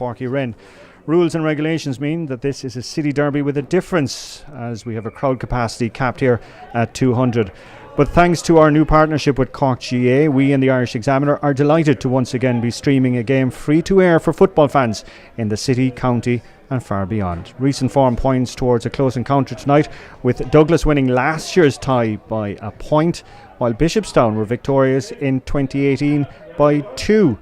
Páirc Uí Rinn. Rules and regulations mean that this is a city derby with a difference, as we have a crowd capacity capped here at 200. But thanks to our new partnership with Cork GA, we and the Irish Examiner are delighted to once again be streaming a game free to air for football fans in the city, county and far beyond. Recent form points towards a close encounter tonight, with Douglas winning last year's tie by a point, while Bishopstown were victorious in 2018 by 2.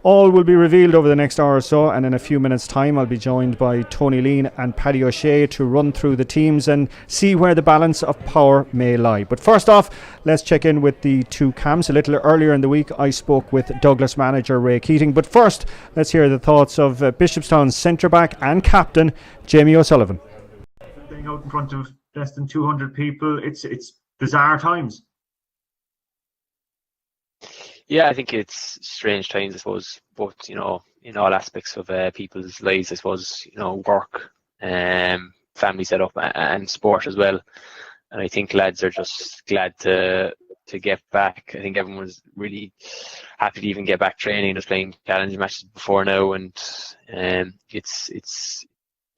All will be revealed over the next hour or so, and in a few minutes' time I'll be joined by Tony Lean and Paddy O'Shea to run through the teams and see where the balance of power may lie. But first off, let's check in with the two camps. A little earlier in the week I spoke with Douglas manager Ray Keating, but first let's hear the thoughts of Bishopstown's centre-back and captain Jamie O'Sullivan. Being out in front of less than 200 people, it's bizarre times. Yeah, I think it's strange times, I suppose, both, in all aspects of people's lives, I suppose, work, family setup and sport as well. And I think lads are just glad to get back. I think everyone was really happy to even get back training, just playing challenge matches before now. And it's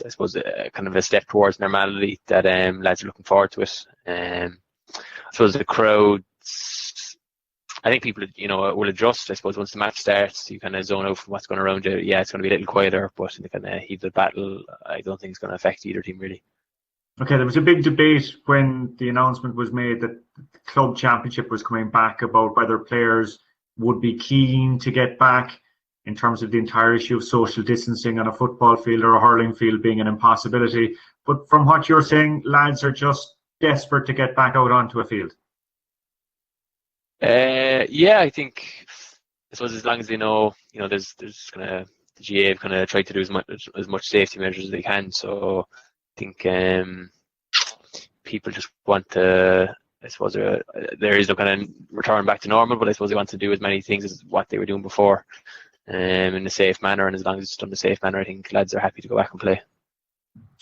I suppose, kind of a step towards normality that lads are looking forward to it. I suppose the crowds, I think people, will adjust. I suppose once the match starts, you kind of zone out from what's going around you. Yeah, it's going to be a little quieter, but in the kind of heat of the battle, I don't think it's going to affect either team really. Okay, there was a big debate when the announcement was made that the club championship was coming back about whether players would be keen to get back in terms of the entire issue of social distancing on a football field or a hurling field being an impossibility. But from what you're saying, lads are just desperate to get back out onto a field. Yeah, I suppose as long as they know, there's kind of the GA have kind of tried to do as much safety measures as they can. So I think people just want to, I suppose there is no kind of return back to normal, but I suppose they want to do as many things as what they were doing before, in a safe manner. And as long as it's done in a safe manner, I think lads are happy to go back and play.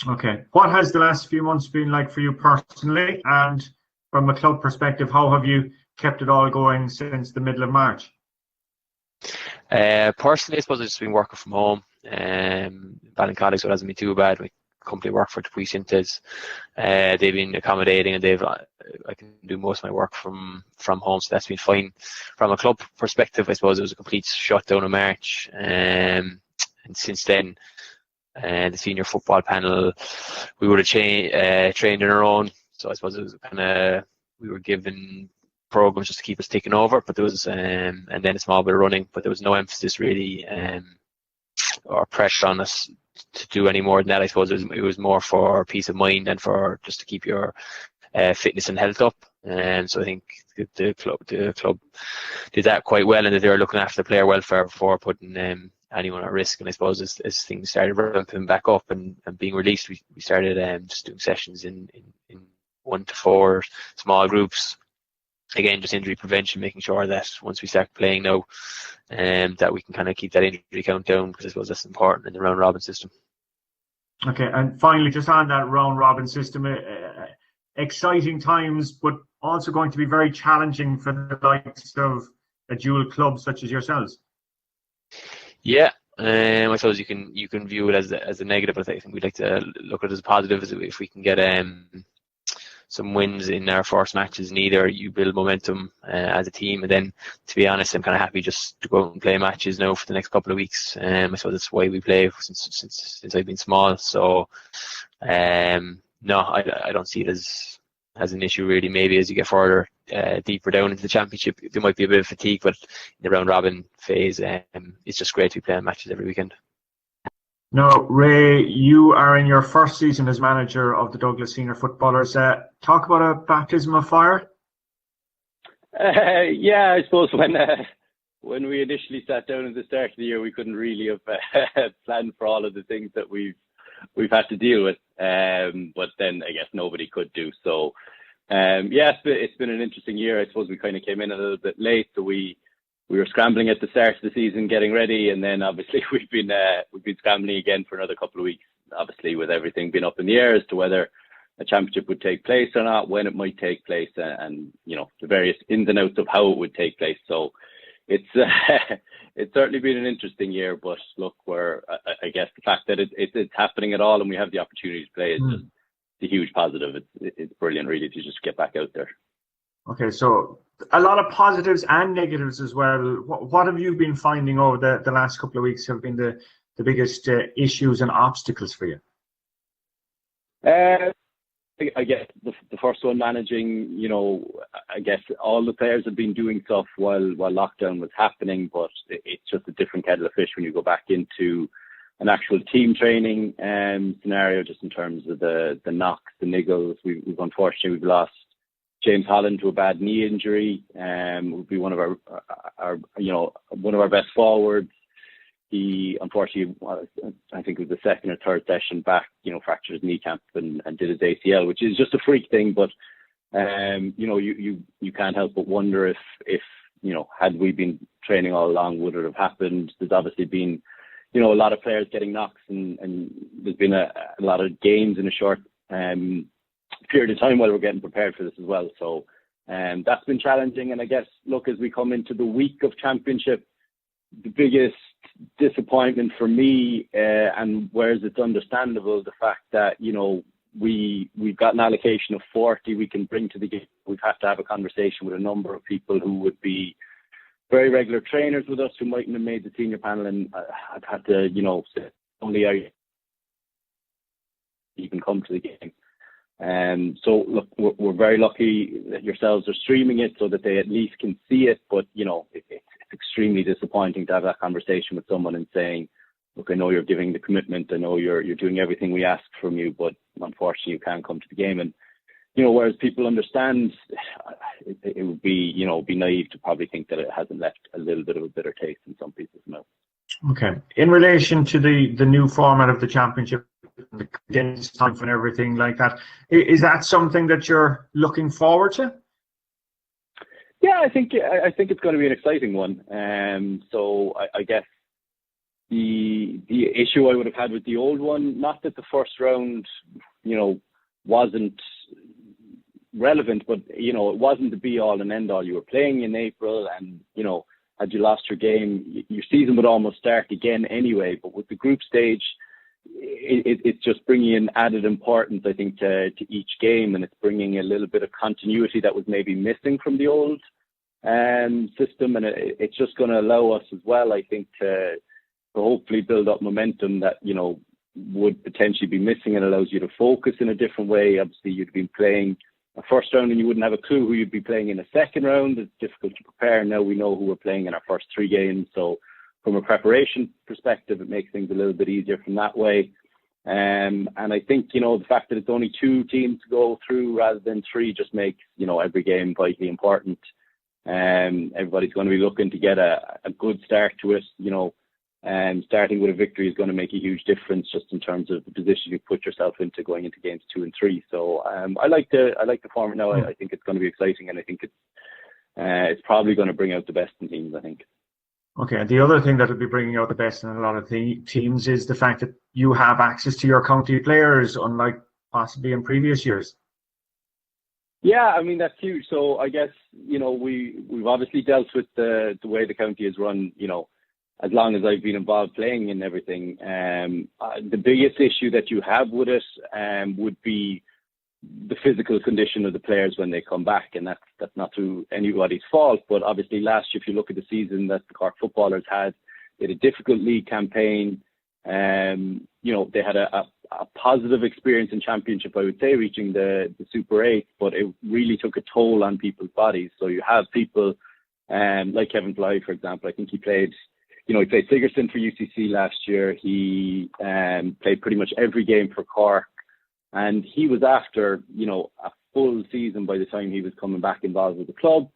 Okay, what has the last few months been like for you personally, and from a club perspective, how have you kept it all going since the middle of March? Personally, I suppose I've just been working from home. Ballincollig, so it hasn't been too bad. My company work for Depuy Synthes. They've been accommodating, and I can do most of my work from home, so that's been fine. From a club perspective, I suppose it was a complete shutdown in March, and since then, the senior football panel, we would have trained on our own. So I suppose it was kind of, we were given programs just to keep us taking over, but there was and then a small bit of running, but there was no emphasis really or pressure on us to do any more than that. I suppose it was more for peace of mind and for just to keep your fitness and health up. And so I think the club did that quite well, and that they were looking after the player welfare before putting anyone at risk. And I suppose as things started ramping back up and being released, we started just doing sessions in 1 to 4 small groups. Again, just injury prevention, making sure that once we start playing now, that we can kind of keep that injury count down, because I suppose that's important in the round robin system. Okay, and finally, just on that round robin system, exciting times, but also going to be very challenging for the likes of a dual club such as yourselves. Yeah, I suppose you can view it as a negative, but I think we'd like to look at it as a positive, as if we can get some wins in our first matches, and either you build momentum as a team. And then, to be honest, I'm kind of happy just to go out and play matches now for the next couple of weeks. I suppose that's why we play since I've been small. So no, I don't see it as an issue really. Maybe as you get further deeper down into the championship, there might be a bit of fatigue, but in the round robin phase, it's just great to be playing matches every weekend. Now, Ray, you are in your first season as manager of the Douglas Senior Footballers. Talk about a baptism of fire. Yeah, I suppose when we initially sat down at the start of the year, we couldn't really have planned for all of the things that we've had to deal with. But then I guess nobody could do so. Yeah, it's been an interesting year. I suppose we kind of came in a little bit late, so we were scrambling at the start of the season, getting ready, and then obviously we've been scrambling again for another couple of weeks. Obviously, with everything being up in the air as to whether a championship would take place or not, when it might take place, and the various ins and outs of how it would take place. So it's it's certainly been an interesting year. But look, I guess the fact that it's happening at all and we have the opportunity to play is just a huge positive. It's brilliant, really, to just get back out there. Okay, so a lot of positives and negatives as well. What have you been finding over the last couple of weeks have been the biggest issues and obstacles for you? I guess the first one, managing, I guess all the players have been doing stuff while lockdown was happening, but it's just a different kettle of fish when you go back into an actual team training scenario, just in terms of the knocks, the niggles. We've unfortunately lost James Holland to a bad knee injury. Would be one of our best forwards. He unfortunately, I think it was the second or third session back, fractured his kneecap and did his ACL, which is just a freak thing. But you can't help but wonder if had we been training all along, would it have happened? There's obviously been a lot of players getting knocks, and there's been a lot of games in a short period of time while we're getting prepared for this as well. So that's been challenging. And I guess, look, as we come into the week of championship, the biggest disappointment for me, and whereas it's understandable, the fact that we've got an allocation of 40 we can bring to the game. We've had to have a conversation with a number of people who would be very regular trainers with us, who mightn't have made the senior panel, and I've had to say only you can come to the game. So look, we're very lucky that yourselves are streaming it so that they at least can see it, but it's extremely disappointing to have that conversation with someone and saying, look, I know you're giving the commitment, I know you're doing everything we ask from you, but unfortunately you can't come to the game. And whereas people understand, it would be be naive to probably think that it hasn't left a little bit of a bitter taste in some people's mouth. Okay. In relation to the new format of the championship, the condensed time and everything like that, is that something that you're looking forward to? Yeah, I think it's going to be an exciting one. So I guess the issue I would have had with the old one, not that the first round, wasn't relevant, but it wasn't the be all and end all. You were playing in April, and had you lost your game, your season would almost start again anyway. But with the group stage, it's just bringing in added importance, I think, to each game, and it's bringing a little bit of continuity that was maybe missing from the old system, and it's just going to allow us as well, I think, to hopefully build up momentum that would potentially be missing. It allows you to focus in a different way. Obviously, you'd been playing a first round and you wouldn't have a clue who you'd be playing in a second round. It's difficult to prepare. Now we know who we're playing in our first 3 games, so from a preparation perspective, it makes things a little bit easier from that way. And I think, the fact that it's only 2 teams to go through rather than 3 just makes, every game vitally important. Everybody's going to be looking to get a good start to it. Starting with a victory is going to make a huge difference just in terms of the position you put yourself into going into games 2 and 3. So I like the format now. I think it's going to be exciting, and I think it's probably going to bring out the best in teams, I think. Okay, and the other thing that will be bringing out the best in a lot of teams is the fact that you have access to your county players, unlike possibly in previous years. Yeah, I mean, that's huge. So I guess, we've obviously dealt with the way the county is run, as long as I've been involved playing and everything. The biggest issue that you have with it would be the physical condition of the players when they come back, and that's not through anybody's fault. But obviously last year, if you look at the season that the Cork footballers had, they had a difficult league campaign. They had a positive experience in championship, I would say, reaching the Super 8, but it really took a toll on people's bodies. So you have people like Kevin Fly, for example. I think he played Sigerson for UCC last year. He played pretty much every game for Cork. And he was after, a full season by the time he was coming back involved with the club,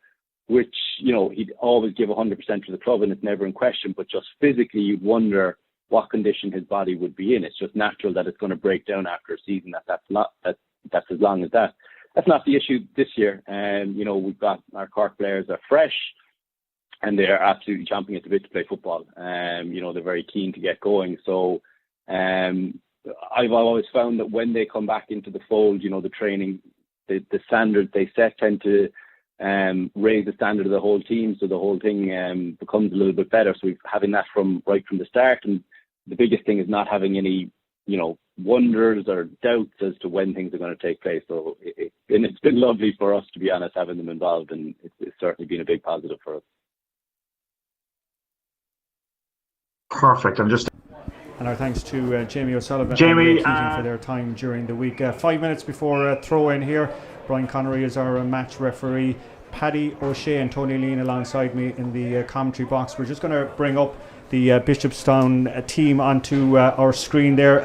which, he'd always give 100% to the club and it's never in question. But just physically, you'd wonder what condition his body would be in. It's just natural that it's going to break down after a season that's as long as that. That's not the issue this year. And, we've got our Cork players are fresh and they're absolutely chomping at the bit to play football. They're very keen to get going. So, I've always found that when they come back into the fold, the training, the standards they set tend to raise the standard of the whole team, so the whole thing becomes a little bit better. So we're having that from the start, and the biggest thing is not having any, wonders or doubts as to when things are going to take place. So it's been lovely for us, to be honest, having them involved, and it's certainly been a big positive for us. Perfect. And our thanks to Jamie O'Sullivan Jamie, and Keating for their time during the week. 5 minutes before throw in here, Brian Connery is our match referee. Paddy O'Shea and Tony Lean alongside me in the commentary box. We're just going to bring up the Bishopstown team onto our screen there.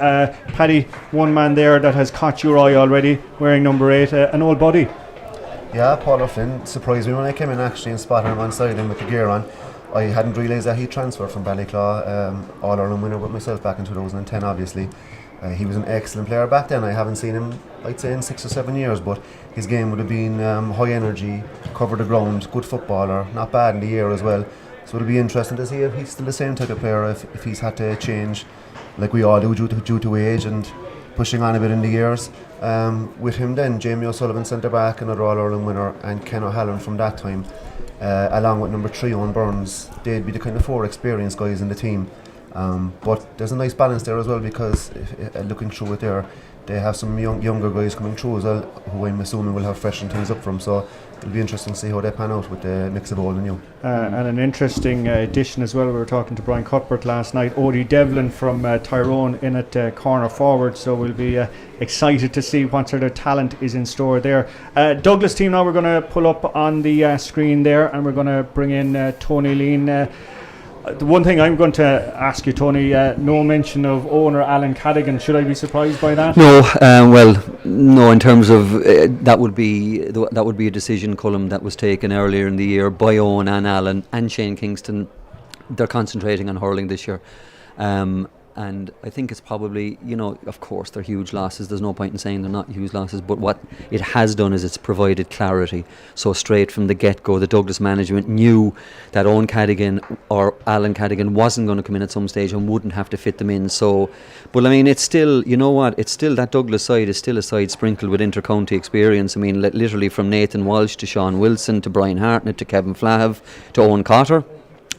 Paddy, one man there that has caught your eye already, wearing number 8, an old buddy. Yeah, Paul O'Flynn surprised me when I came in actually and spotted him on side in with the gear on. I hadn't realised that he transferred from Ballyclaw, All-Ireland winner with myself back in 2010 obviously. He was an excellent player back then. I haven't seen him, I'd say, in 6 or 7 years, but his game would have been high energy, cover the ground, good footballer, not bad in the air as well. So it'll be interesting to see if he's still the same type of player, if he's had to change like we all do due to age and pushing on a bit in the years. With him then, Jamie O'Sullivan centre back, another All-Ireland winner, and Ken O'Halloran from that time, along with number 3 Owen Burns. They'd be the kind of 4 experienced guys in the team. But there's a nice balance there as well, because looking through it there, they have some younger guys coming through as well, who I'm assuming will have freshened things up from. So it'll be interesting to see how they pan out with the mix of old and new. And an interesting addition as well. We were talking to Brian Cuthbert last night. Odie Devlin from Tyrone in at corner forward. So we'll be excited to see what sort of talent is in store there. Douglas team now we're going to pull up on the screen there, and we're going to bring in Tony Lean. The one thing I'm going to ask you, Tony, no mention of owner Alan Cadigan. Should I be surprised by that? No, no. In terms of that would be a decision, Colm, that was taken earlier in the year by Owen and Alan and Shane Kingston. They're concentrating on hurling this year, and I think it's probably, of course they're huge losses. There's no point in saying they're not huge losses, but what it has done is it's provided clarity. So straight from the get-go, the Douglas management knew that Owen Cadigan or Alan Cadigan wasn't going to come in at some stage and wouldn't have to fit them in. So, but I mean, it's still, it's still that Douglas side is still a side sprinkled with inter-county experience. I mean, literally from Nathan Walsh to Sean Wilson to Brian Hartnett to Kevin Flahav to Owen Cotter.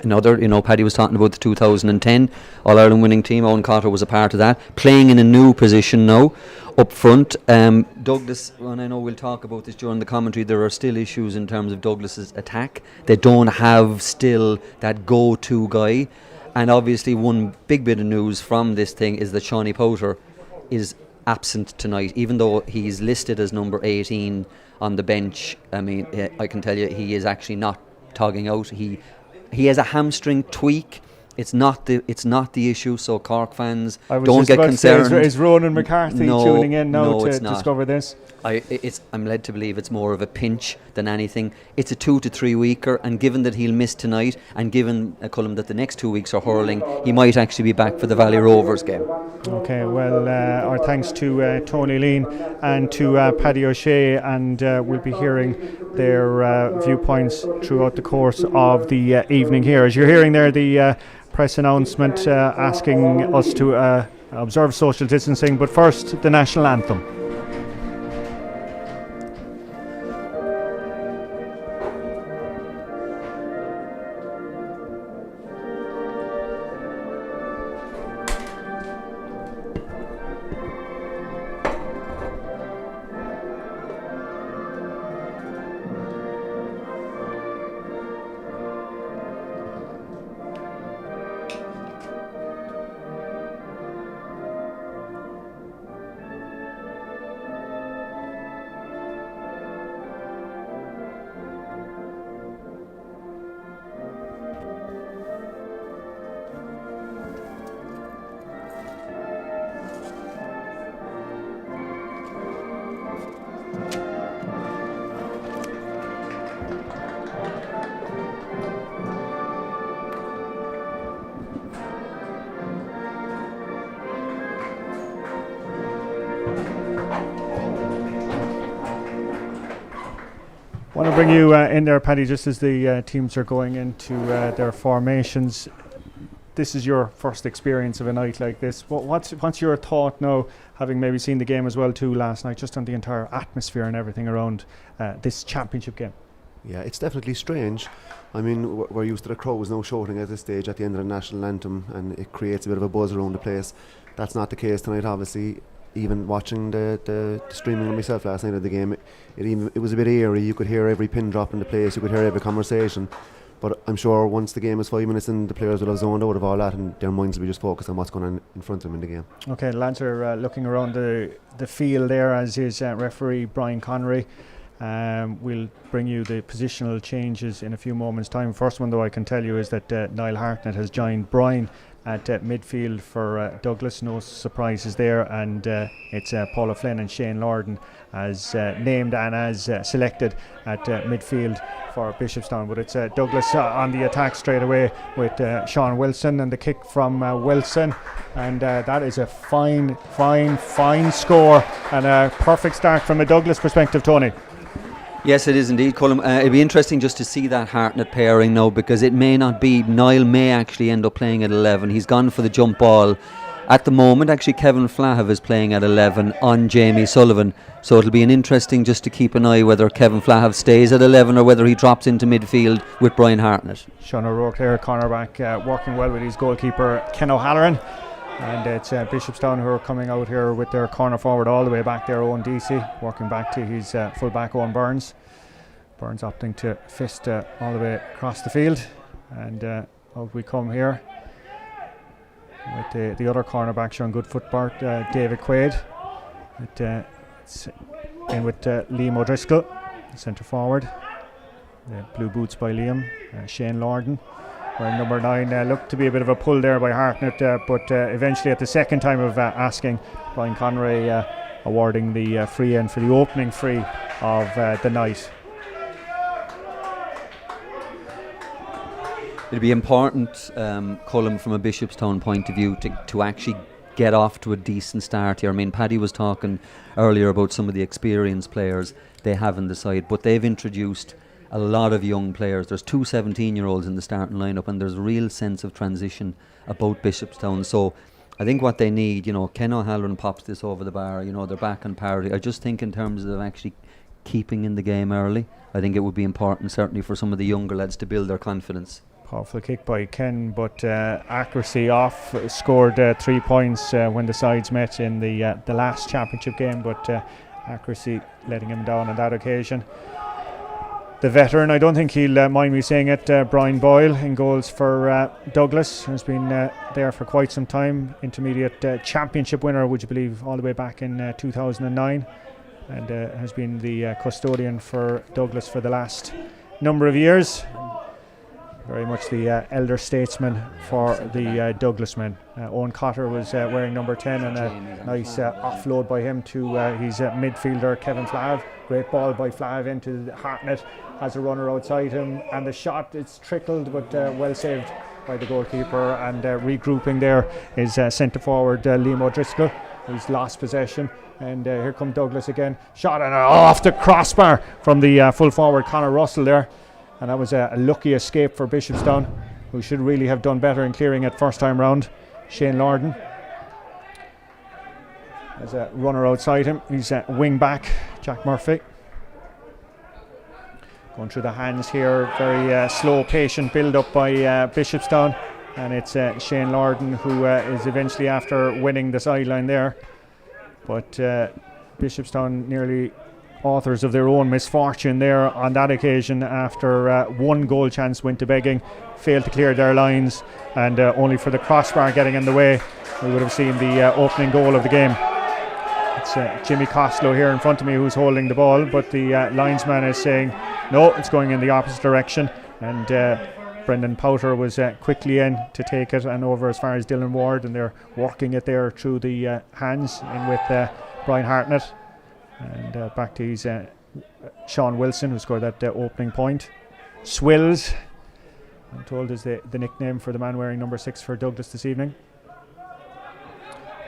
Another, Paddy was talking about the 2010 All-Ireland winning team. Owen Cotter was a part of that, playing in a new position now up front. Douglas, and I know we'll talk about this during the commentary, there are still issues in terms of Douglas's attack. They don't have still that go-to guy. And obviously one big bit of news from this thing is that Shawnee Powter is absent tonight, even though he's listed as number 18 on the bench. I mean, I can tell you he is actually not togging out. He has a hamstring tweak. It's not the issue, so Cork fans don't get concerned. Is Ronan McCarthy tuning in now to discover this? I'm led to believe it's more of a pinch than anything. It's a 2 to 3 weeker, and given that he'll miss tonight, and given Colm that the next 2 weeks are hurling, he might actually be back for the Valley Rovers game. Okay, well, our thanks to Tony Lean and to Paddy O'Shea, and we'll be hearing their viewpoints throughout the course of the evening here. As you're hearing there, the press announcement asking us to observe social distancing, but first the national anthem. I want to bring you in there, Paddy, just as the teams are going into their formations. This is your first experience of a night like this. What's your thought now, having maybe seen the game as well too last night, just on the entire atmosphere and everything around this championship game? Yeah, it's definitely strange. I mean, we're used to the crowds now shouting at this stage at the end of the national anthem, and it creates a bit of a buzz around the place. That's not the case tonight, obviously. Even watching the streaming of myself last night of the game, it was a bit eerie. You could hear every pin drop in the place, you could hear every conversation. But I'm sure once the game is 5 minutes in, the players will have zoned out of all that, and their minds will be just focused on what's going on in front of them in the game. Okay, the lads are looking around the field there, as is referee Brian Connery. We'll bring you the positional changes in a few moments' time. First one, though, I can tell you is that Niall Hartnett has joined Brian at midfield for Douglas. No surprises there, and it's Paul O'Flynn and Shane Lorden as named and as selected at midfield for Bishopstown. But it's Douglas on the attack straight away with Sean Wilson, and the kick from Wilson, and that is a fine score and a perfect start from a Douglas perspective, Tony. Yes, it is indeed, Colm. It'd be interesting just to see that Hartnett pairing now, because it may not be. Niall may actually end up playing at 11. He's gone for the jump ball. At the moment, actually, Kevin Flahav is playing at 11 on Jamie Sullivan. So it'll be an interesting just to keep an eye whether Kevin Flahav stays at 11 or whether he drops into midfield with Brian Hartnett. Sean O'Rourke there, cornerback, working well with his goalkeeper Ken O'Halloran. And it's Bishopstown who are coming out here with their corner forward all the way back there, Owen DC, working back to his full back, Owen Burns. Burns opting to fist all the way across the field. And out we come here with the other cornerback showing good footwork, David Quaid. It's in with Liam O'Driscoll, centre forward. The blue boots by Liam. Shane Lorden wearing number 9. Looked to be a bit of a pull there by Hartnett, but eventually at the second time of asking, Brian Connery awarding the free in for the opening free of the night. It'll be important, Colm, from a Bishopstown point of view, to actually get off to a decent start here. I mean, Paddy was talking earlier about some of the experienced players they have in the side, but they've introduced a lot of young players. There's 2 17-year-olds in the starting lineup, and there's a real sense of transition about Bishopstown. So I think what they need, Ken O'Halloran pops this over the bar, they're back on parity. I just think in terms of actually keeping in the game early, I think it would be important certainly for some of the younger lads to build their confidence. Powerful kick by Ken, but accuracy off. Scored 3 points when the sides met in the last championship game, but accuracy letting him down on that occasion. The veteran, I don't think he'll mind me saying it, Brian Boyle in goals for Douglas, has been there for quite some time. Intermediate championship winner, would you believe, all the way back in 2009, and has been the custodian for Douglas for the last number of years. Very much the elder statesman for the Douglas men. Owen Cotter was wearing number 10, and a nice offload by him to his midfielder Kevin Flahav. Great ball by Flahav into Hartnett, has a runner outside him, and the shot, it's trickled, but well saved by the goalkeeper. And regrouping there is centre forward Liam O'Driscoll, who's lost possession. And here come Douglas again. Shot and off the crossbar from the full forward Conor Russell there. And that was a lucky escape for Bishopstown, who should really have done better in clearing it first time round. Shane Lorden. There's a runner outside him. He's a wing back, Jack Murphy. Going through the hands here. Very slow, patient build up by Bishopstown. And it's Shane Lorden who is eventually after winning the sideline there. But Bishopstown nearly authors of their own misfortune there on that occasion, after one goal chance went to begging, failed to clear their lines, and only for the crossbar getting in the way, we would have seen the opening goal of the game. It's Jimmy Costello here in front of me who's holding the ball, but the linesman is saying no, it's going in the opposite direction, and Brendan Powter was quickly in to take it and over as far as Dylan Ward, and they're working it there through the hands in with Brian Hartnett. And back to his Sean Wilson, who scored that opening point. Swills, I'm told, is the nickname for the man wearing number 6 for Douglas this evening.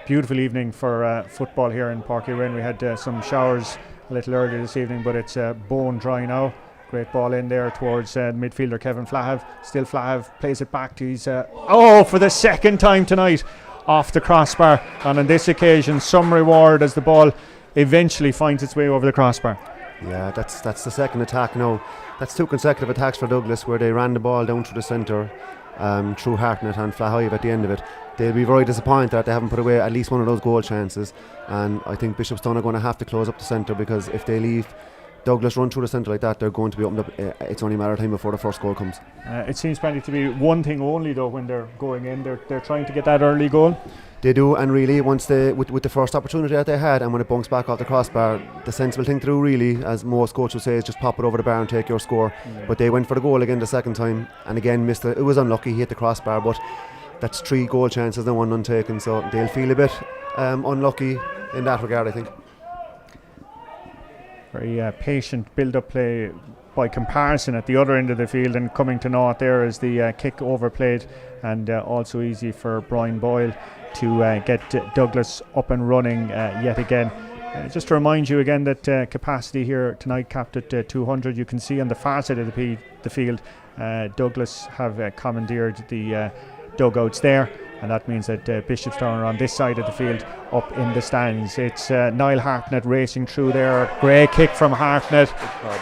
Beautiful evening for football here in Páirc Uí Rinn. We had some showers a little earlier this evening, but it's bone dry now. Great ball in there towards midfielder Kevin Flahav. Still Flahav plays it back to his for the second time tonight, off the crossbar. And on this occasion, some reward as the ball eventually finds its way over the crossbar. Yeah, that's the second attack now. That's 2 consecutive attacks for Douglas where they ran the ball down through the centre, through Hartnett and Flahive at the end of it. They'll be very disappointed that they haven't put away at least one of those goal chances, and I think Bishopstown are going to have to close up the centre, because if they leave Douglas run through the centre like that, they're going to be opened up. It's only a matter of time before the first goal comes. It seems probably to be one thing only though when they're going in. They're trying to get that early goal. They do, and really once with the first opportunity that they had, and when it bunks back off the crossbar, the sensible thing to do really, as most coaches would say, is just pop it over the bar and take your score. But they went for the goal again the second time, and again missed it. It was unlucky, he hit the crossbar, but that's 3 goal chances and 1 untaken, so they'll feel a bit unlucky in that regard, I think. Very patient build-up play by comparison at the other end of the field, and coming to naught there is the kick overplayed, and also easy for Brian Boyle to get Douglas up and running yet again. Just to remind you again that capacity here tonight capped at 200. You can see on the far side of the field Douglas have commandeered the dugouts there, and that means that Bishopstown are on this side of the field up in the stands. It's Niall Hartnett racing through there. Great kick from Hartnett,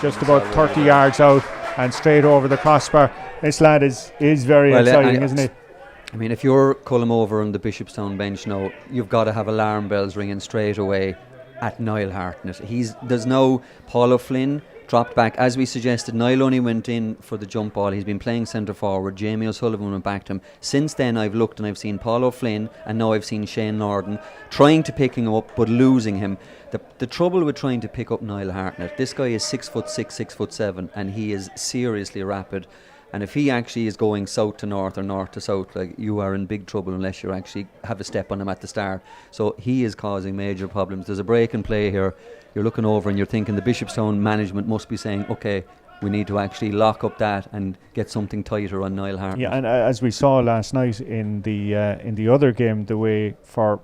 just about 30 yards out and straight over the crossbar. This lad is very exciting, isn't he? I mean, if you're Cullum over on the Bishopstown bench now, you've got to have alarm bells ringing straight away at Niall Hartnett. There's no Paul O'Flynn dropped back. As we suggested, Niall only went in for the jump ball. He's been playing centre forward. Jamie O'Sullivan went back to him. Since then, I've looked and I've seen Paul O'Flynn, and now I've seen Shane Norden trying to pick him up but losing him. The trouble with trying to pick up Niall Hartnett, this guy is 6'6", 6'7", and he is seriously rapid. And if he actually is going south to north or north to south, like, you are in big trouble unless you actually have a step on him at the start. So he is causing major problems. There's a break in play here. You're looking over and you're thinking the Bishopstown management must be saying, okay, we need to actually lock up that and get something tighter on Niall Hartnett. Yeah, and as we saw last night in the other game, the way for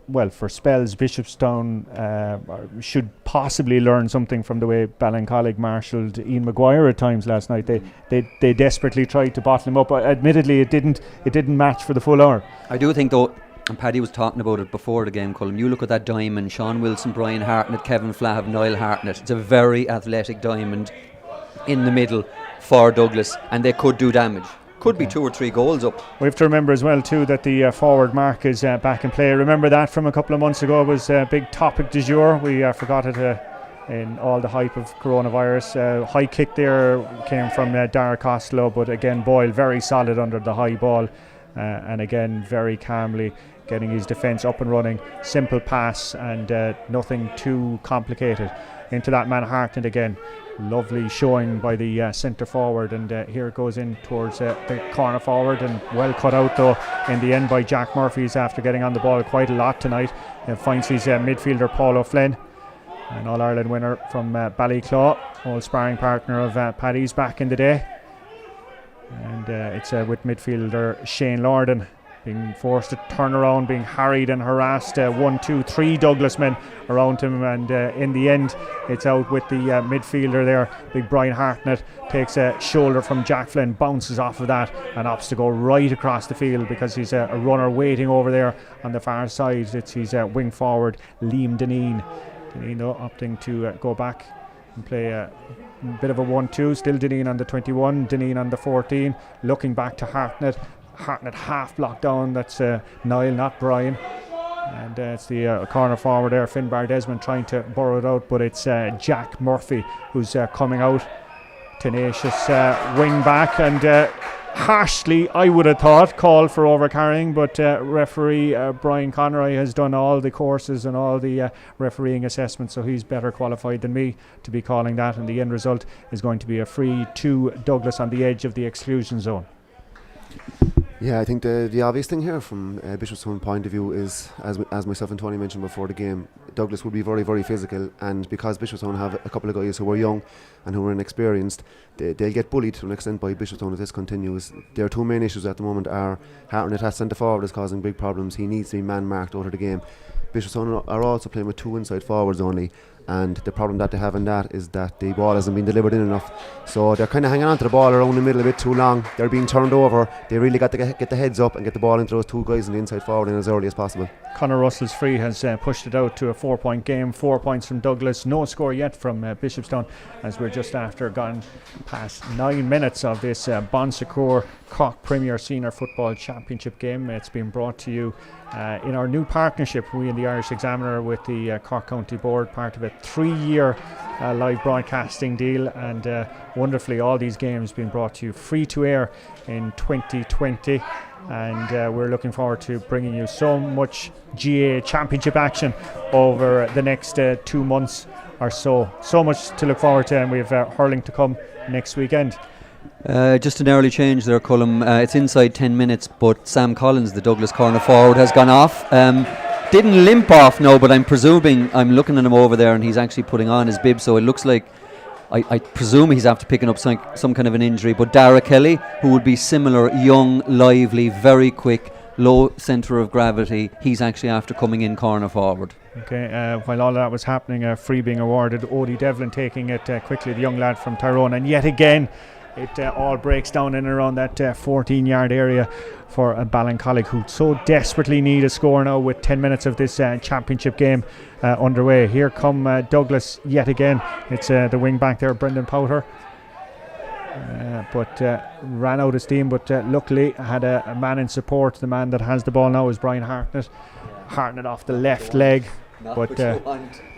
spells Bishopstown should possibly learn something from the way Ballincollig marshalled Ian Maguire at times last night. They desperately tried to bottle him up. Admittedly, it didn't match for the full hour. I do think though, and Paddy was talking about it before the game, Colm, you look at that diamond: Sean Wilson, Brian Hartnett, Kevin Flahav, Niall Hartnett. It's a very athletic diamond in the middle for Douglas, and they could do damage. Could be 2 or 3 goals up. We have to remember as well too that the forward mark is back in play. Remember that from a couple of months ago. It was a big topic du jour. We forgot it in all the hype of coronavirus. High kick there came from Dara Costello, but again Boyle very solid under the high ball, and again very calmly getting his defence up and running. Simple pass and nothing too complicated into that man Hartnett again. Lovely showing by the centre forward, and here it goes in towards the corner forward, and well cut out though in the end by Jack Murphy's after getting on the ball quite a lot tonight. Finds his midfielder Paul O'Flynn, an All-Ireland winner from Ballyclaw, old sparring partner of Paddy's back in the day, and it's with midfielder Shane Lorden being forced to turn around, being harried and harassed. 1, 2, 3 Douglas men around him, and in the end it's out with the midfielder there, big Brian Hartnett, takes a shoulder from Jack Flynn, bounces off of that and opts to go right across the field because he's a runner waiting over there on the far side. It's his wing forward Liam Deneen though opting to go back and play a bit of a 1-2. Still Deneen on the 21, Deneen on the 14, looking back to Hartnett half blocked down. That's Niall, not Brian, and it's the corner forward there, Finbar Desmond, trying to borrow it out, but it's Jack Murphy who's coming out, tenacious wing back, and harshly, I would have thought, called for overcarrying, but referee Brian Conroy has done all the courses and all the refereeing assessments, so he's better qualified than me to be calling that, and the end result is going to be a free to Douglas on the edge of the exclusion zone. Yeah, I think the obvious thing here from Bishopstown point of view is, as myself and Tony mentioned before the game, Douglas would be very, very physical, and because Bishopstown have a couple of guys who are young and who are inexperienced, they'll get bullied to an extent by Bishopstown if this continues. Their 2 main issues at the moment are Hartnett at centre forward is causing big problems. He needs to be man marked out of the game. Bishopstown are also playing with 2 inside forwards only, and the problem that they have in that is that the ball hasn't been delivered in enough. So they're kind of hanging on to the ball around the middle a bit too long. They're being turned over. They really got to get the heads up and get the ball into those two guys in the inside forward in as early as possible. Conor Russell's free has pushed it out to a 4-point game. 4 points from Douglas. No score yet from Bishopstown, as we're just after gone past 9 minutes of this Secours Cork Premier Senior Football Championship game. It's been brought to you in our new partnership, we and the Irish Examiner, with the Cork County Board, part of a 3-year live broadcasting deal, and wonderfully all these games being brought to you free to air in 2020, and we're looking forward to bringing you so much GA Championship action over the next 2 months or so. So much to look forward to, and we have hurling to come next weekend. Just an early change there, Colm. It's inside 10 minutes, but Sam Collins, the Douglas corner forward, has gone off. Didn't limp off, no, but I'm presuming, I'm looking at him over there and he's actually putting on his bib, so it looks like, I presume he's after picking up some kind of an injury. But Dara Kelly, who would be similar, young, lively, very quick, low centre of gravity, he's actually after coming in corner forward. Okay, while all that was happening, a free being awarded, Odie Devlin taking it quickly, the young lad from Tyrone, and yet again it all breaks down in and around that 14-yard area for Ballincollig, who so desperately need a score now with 10 minutes of this championship game underway. Here come Douglas yet again. It's the wing back there, Brendan Powter, but ran out of steam, but luckily had a man in support. The man that has the ball now is Brian Hartnett. Hartnett off the left leg.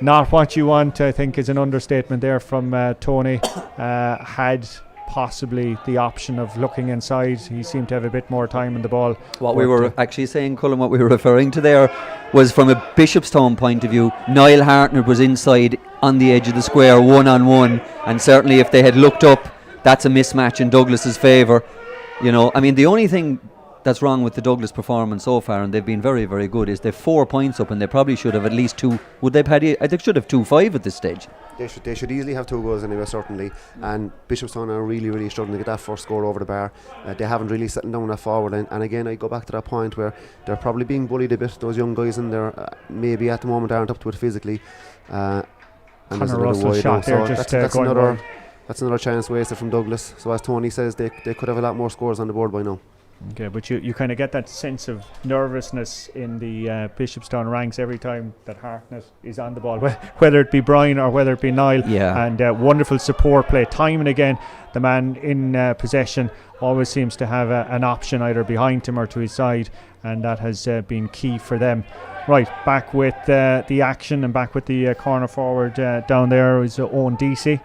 Not what you want, I think, is an understatement there from Tony. Had possibly the option of looking inside. He seemed to have a bit more time in the ball. What we were actually saying, Colin, what we were referring to there was from a Bishopstown point of view, Niall Hartnett was inside on the edge of the square, 1-on-1, and certainly if they had looked up, that's a mismatch in Douglas's favour. You know, I mean, the only thing that's wrong with the Douglas performance so far, and they've been very, very good, is they're 4 points up, and they probably should have at least 2. Would they've had? They should have 2-5 at this stage. They should easily have 2 goals anyway, certainly. And Bishopstown are really, really struggling to get that first score over the bar. They haven't really settled down that forward. And again, I go back to that point where they're probably being bullied a bit. Those young guys in there maybe at the moment aren't up to it physically. And Conor Russell's shot there, so that's another chance wasted from Douglas. So as Tony says, they could have a lot more scores on the board by now. Okay, but you kind of get that sense of nervousness in the Bishopstown ranks every time that Hartnett is on the ball, whether it be Brian or whether it be Niall. Yeah. And wonderful support play. Time and again, the man in possession always seems to have an option either behind him or to his side, and that has been key for them. Right, back with the action and back with the corner forward down there is Owen Deasy.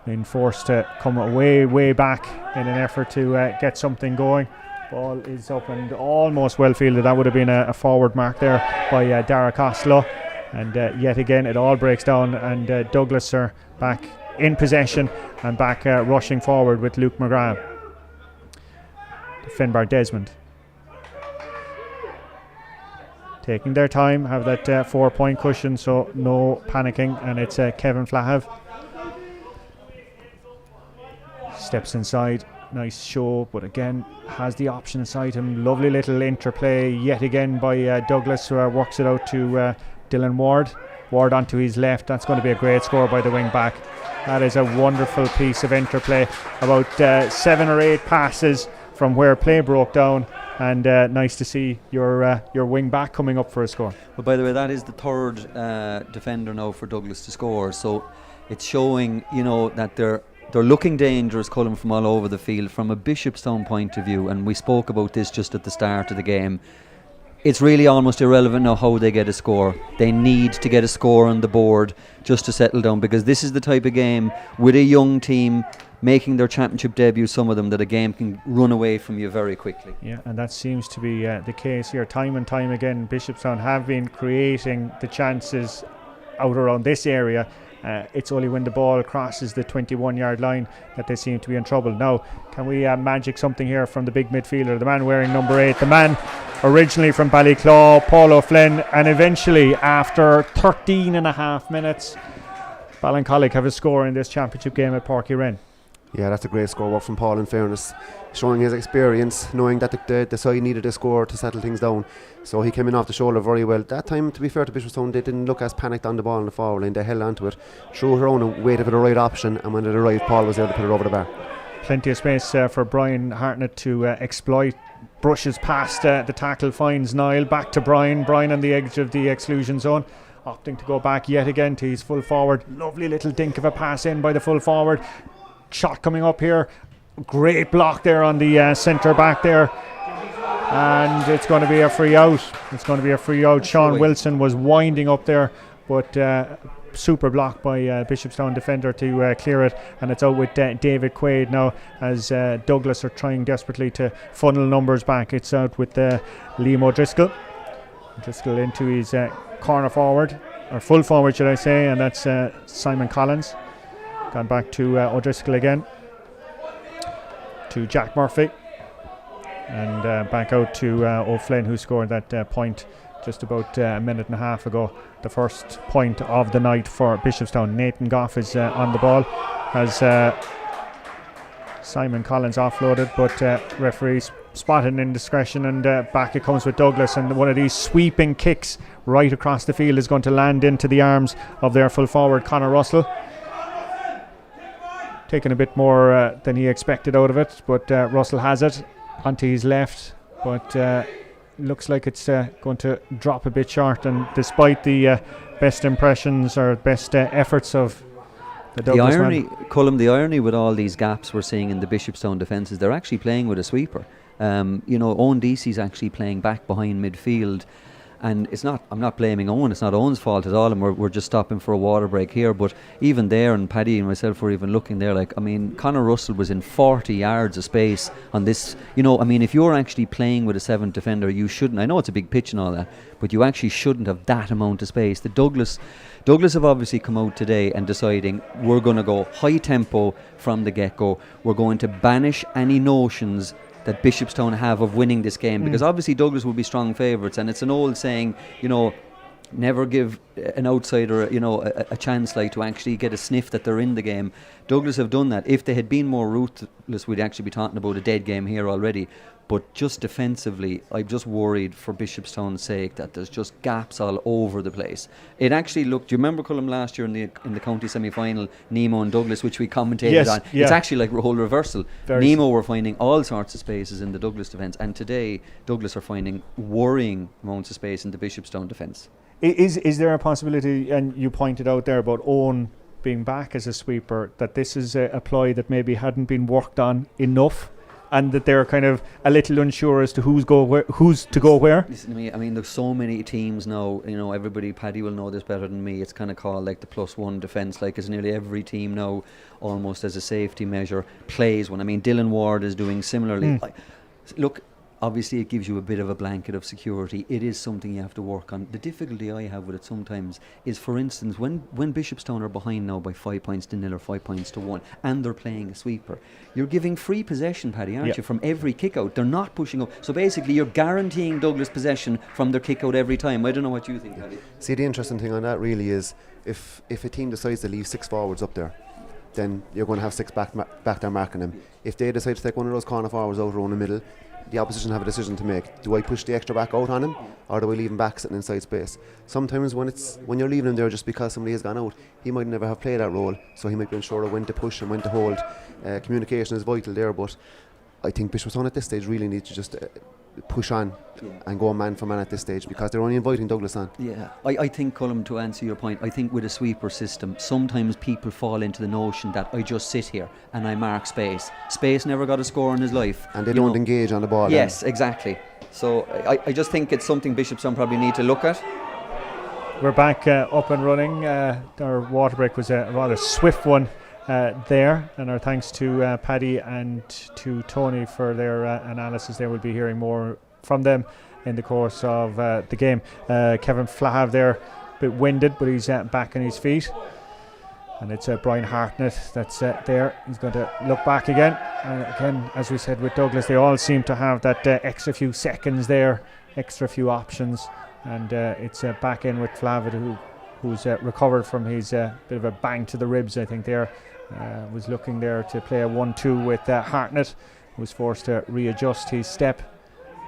Been forced to come way back in an effort to get something going. Ball is up and almost well fielded. That would have been a forward mark there by Dara Costello, and yet again it all breaks down, and Douglas are back in possession and back rushing forward with Luke McGrath. Finbar Desmond taking their time, have that 4-point cushion, so no panicking, and it's Kevin Flahav steps inside. Nice show, but again has the option inside him. Lovely little interplay yet again by Douglas, who works it out to Dylan Ward. Ward onto his left. That's going to be a great score by the wing back. That is a wonderful piece of interplay. About 7 or 8 passes from where play broke down, and nice to see your wing back coming up for a score. Well, by the way, that is the third defender now for Douglas to score, so it's showing, you know, that they're looking dangerous, Colin, from all over the field. From a Bishopstown point of view, and we spoke about this just at the start of the game, it's really almost irrelevant now how they get a score. They need to get a score on the board just to settle down, because this is the type of game with a young team making their championship debut, some of them, that a game can run away from you very quickly. Yeah, and that seems to be the case here. Time and time again, Bishopstown have been creating the chances out around this area. It's only when the ball crosses the 21-yard line that they seem to be in trouble. Now, can we magic something here from the big midfielder, the man wearing number 8, the man originally from Ballyclaw, Paul O'Flynn, and eventually, after 13 and a half minutes, Ballincollig have a score in this championship game at Páirc Uí Rinn. Yeah, that's a great score work from Paul, in fairness. Showing his experience, knowing that the side needed a score to settle things down. So he came in off the shoulder very well. That time, to be fair to Bishopstown, they didn't look as panicked on the ball in the forward line. They held onto it, threw it around and waited for the right option, and when it arrived, Paul was there to put it over the bar. Plenty of space for Brian Hartnett to exploit. Brushes past the tackle, finds Niall. Back to Brian. Brian on the edge of the exclusion zone, opting to go back yet again to his full forward. Lovely little dink of a pass in by the full forward. Shot coming up here. Great block there on the centre back there. And it's going to be a free out. Sean Wilson was winding up there, but super block by Bishopstown defender to clear it, and it's out with David Quaid now as Douglas are trying desperately to funnel numbers back. It's out with Liam O'Driscoll. O'Driscoll into his corner forward, or full forward should I say, and that's Simon Collins. Gone back to O'Driscoll again, to Jack Murphy, and back out to O'Flynn, who scored that point just about a minute and a half ago. The first point of the night for Bishopstown. Nathan Goff is on the ball as Simon Collins offloaded, but referees spotted an indiscretion, and back it comes with Douglas, and one of these sweeping kicks right across the field is going to land into the arms of their full forward Conor Russell. Taking a bit more than he expected out of it, but Russell has it onto his left, but looks like it's going to drop a bit short, and despite the best impressions or best efforts of the Douglas the irony with all these gaps we're seeing in the Bishopstown defence is they're actually playing with a sweeper. Owen Deasy's actually playing back behind midfield, and I'm not blaming Owen, it's not Owen's fault at all, and we're just stopping for a water break here, but even there, and Paddy and myself were even looking there, Conor Russell was in 40 yards of space on this. If you're actually playing with a 7th defender, you shouldn't, I know it's a big pitch and all that, but you actually shouldn't have that amount of space. The Douglas have obviously come out today and deciding we're going to go high tempo from the get-go. We're going to banish any notions that Bishopstown have of winning this game, because obviously Douglas will be strong favourites, and it's an old saying, never give an outsider a chance to actually get a sniff that they're in the game. Douglas have done that. If they had been more ruthless, we'd actually be talking about a dead game here already. But just defensively, I'm just worried for Bishopstown's sake that there's just gaps all over the place. It actually looked, do you remember Cullum last year in the county semi-final, Nemo and Douglas, which we commentated on? Yeah. It's actually like role reversal. Nemo were finding all sorts of spaces in the Douglas defence, and today Douglas are finding worrying amounts of space in the Bishopstown defence. Is there a possibility, and you pointed out there about Owen being back as a sweeper, that this is a ploy that maybe hadn't been worked on enough, and that they're kind of a little unsure as to who's to go where? Listen to me, there's so many teams now, everybody, Paddy will know this better than me, it's kind of called like the +1 defence, it's nearly every team now, almost as a safety measure, plays one. Dylan Ward is doing similarly. Look, obviously it gives you a bit of a blanket of security. It is something you have to work on. The difficulty I have with it sometimes is, for instance, when Bishopstown are behind now by 5 points to 0 or 5 points to 1, and they're playing a sweeper, you're giving free possession, Paddy, aren't you, from every kick out. They're not pushing up. So basically you're guaranteeing Douglas possession from their kick out every time. I don't know what you think, Paddy. See, the interesting thing on that really is if a team decides to leave 6 forwards up there, then you're going to have 6 back there marking them. If they decide to take one of those corner forwards out around the middle, the opposition have a decision to make. Do I push the extra back out on him, or do I leave him back sitting inside space? Sometimes when you're leaving him there just because somebody has gone out, he might never have played that role, so he might be unsure of when to push and when to hold. Communication is vital there, but I think Bishopstown at this stage really need to just push on and go man for man at this stage, because they're only inviting Douglas on. Yeah, I think, Cullum, to answer your point, I think with a sweeper system, sometimes people fall into the notion that I just sit here and I mark space. Space never got a score in his life. And they don't engage on the ball. Yes, exactly. So I just think it's something Bishopstown probably need to look at. We're back up and running. Our water break was a rather swift one there, and our thanks to Paddy and to Tony for their analysis there. We'll be hearing more from them in the course of the game. Kevin Flahav there, a bit winded, but he's back on his feet, and it's Brian Hartnett that's there. He's going to look back again, and again, as we said with Douglas, they all seem to have that extra few seconds there, extra few options, and it's back in with Flahav, who's recovered from his bit of a bang to the ribs, I think, there was looking there to play a 1-2 with Hartnett, was forced to readjust his step.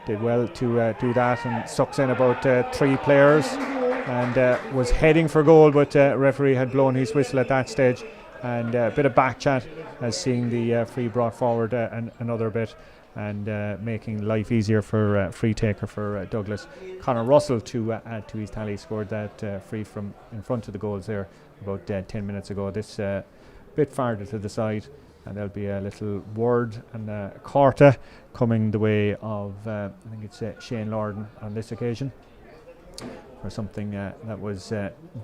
Did well to do that and sucks in about 3 players and was heading for goal, but referee had blown his whistle at that stage, and a bit of back chat as seeing the free brought forward another bit and making life easier for free taker for Douglas. Conor Russell to add to his tally scored that free from in front of the goals there about 10 minutes ago. This bit farther to the side, and there'll be a little word and a quarter coming the way of I think it's Shane Lorden on this occasion for something that was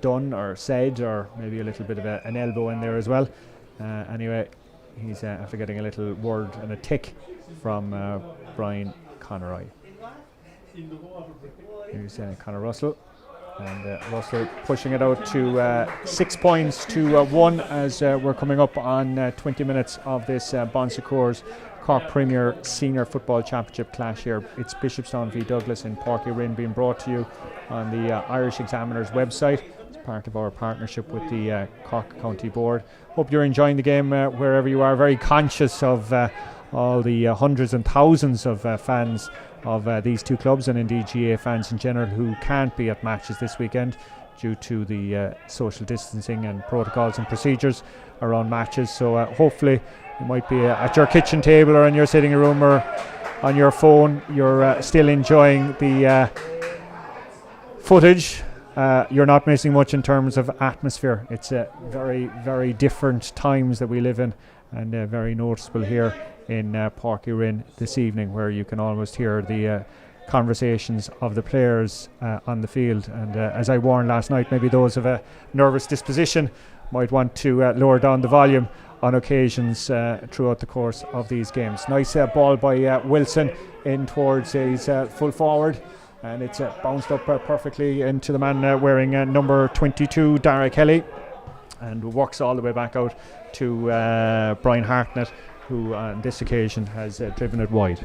done or said, or maybe a little bit of an elbow in there as well. Anyway, he's after getting a little word and a tick from Brian Conroy. Here's Conor Russell, and Russell pushing it out to 6 points to 1 as we're coming up on 20 minutes of this Bon Secours Cork Premier Senior Football Championship clash here. It's Bishopstown v Douglas in Páirc Uí Rinn, being brought to you on the Irish Examiner's website. It's part of our partnership with the Cork County Board. Hope you're enjoying the game wherever you are. Very conscious of all the hundreds and thousands of fans of these two clubs, and indeed GA fans in general, who can't be at matches this weekend due to the social distancing and protocols and procedures around matches. So hopefully you might be at your kitchen table or in your sitting room or on your phone. You're still enjoying the footage. You're not missing much in terms of atmosphere. It's very, very different times that we live in, and very noticeable here in Páirc Uí Rinn this evening, where you can almost hear the conversations of the players on the field. And as I warned last night, maybe those of a nervous disposition might want to lower down the volume on occasions throughout the course of these games. Nice ball by Wilson in towards his full forward, and it's bounced up perfectly into the man wearing number 22, Dara Kelly, and works all the way back out to Brian Hartnett, who on this occasion has driven it wide.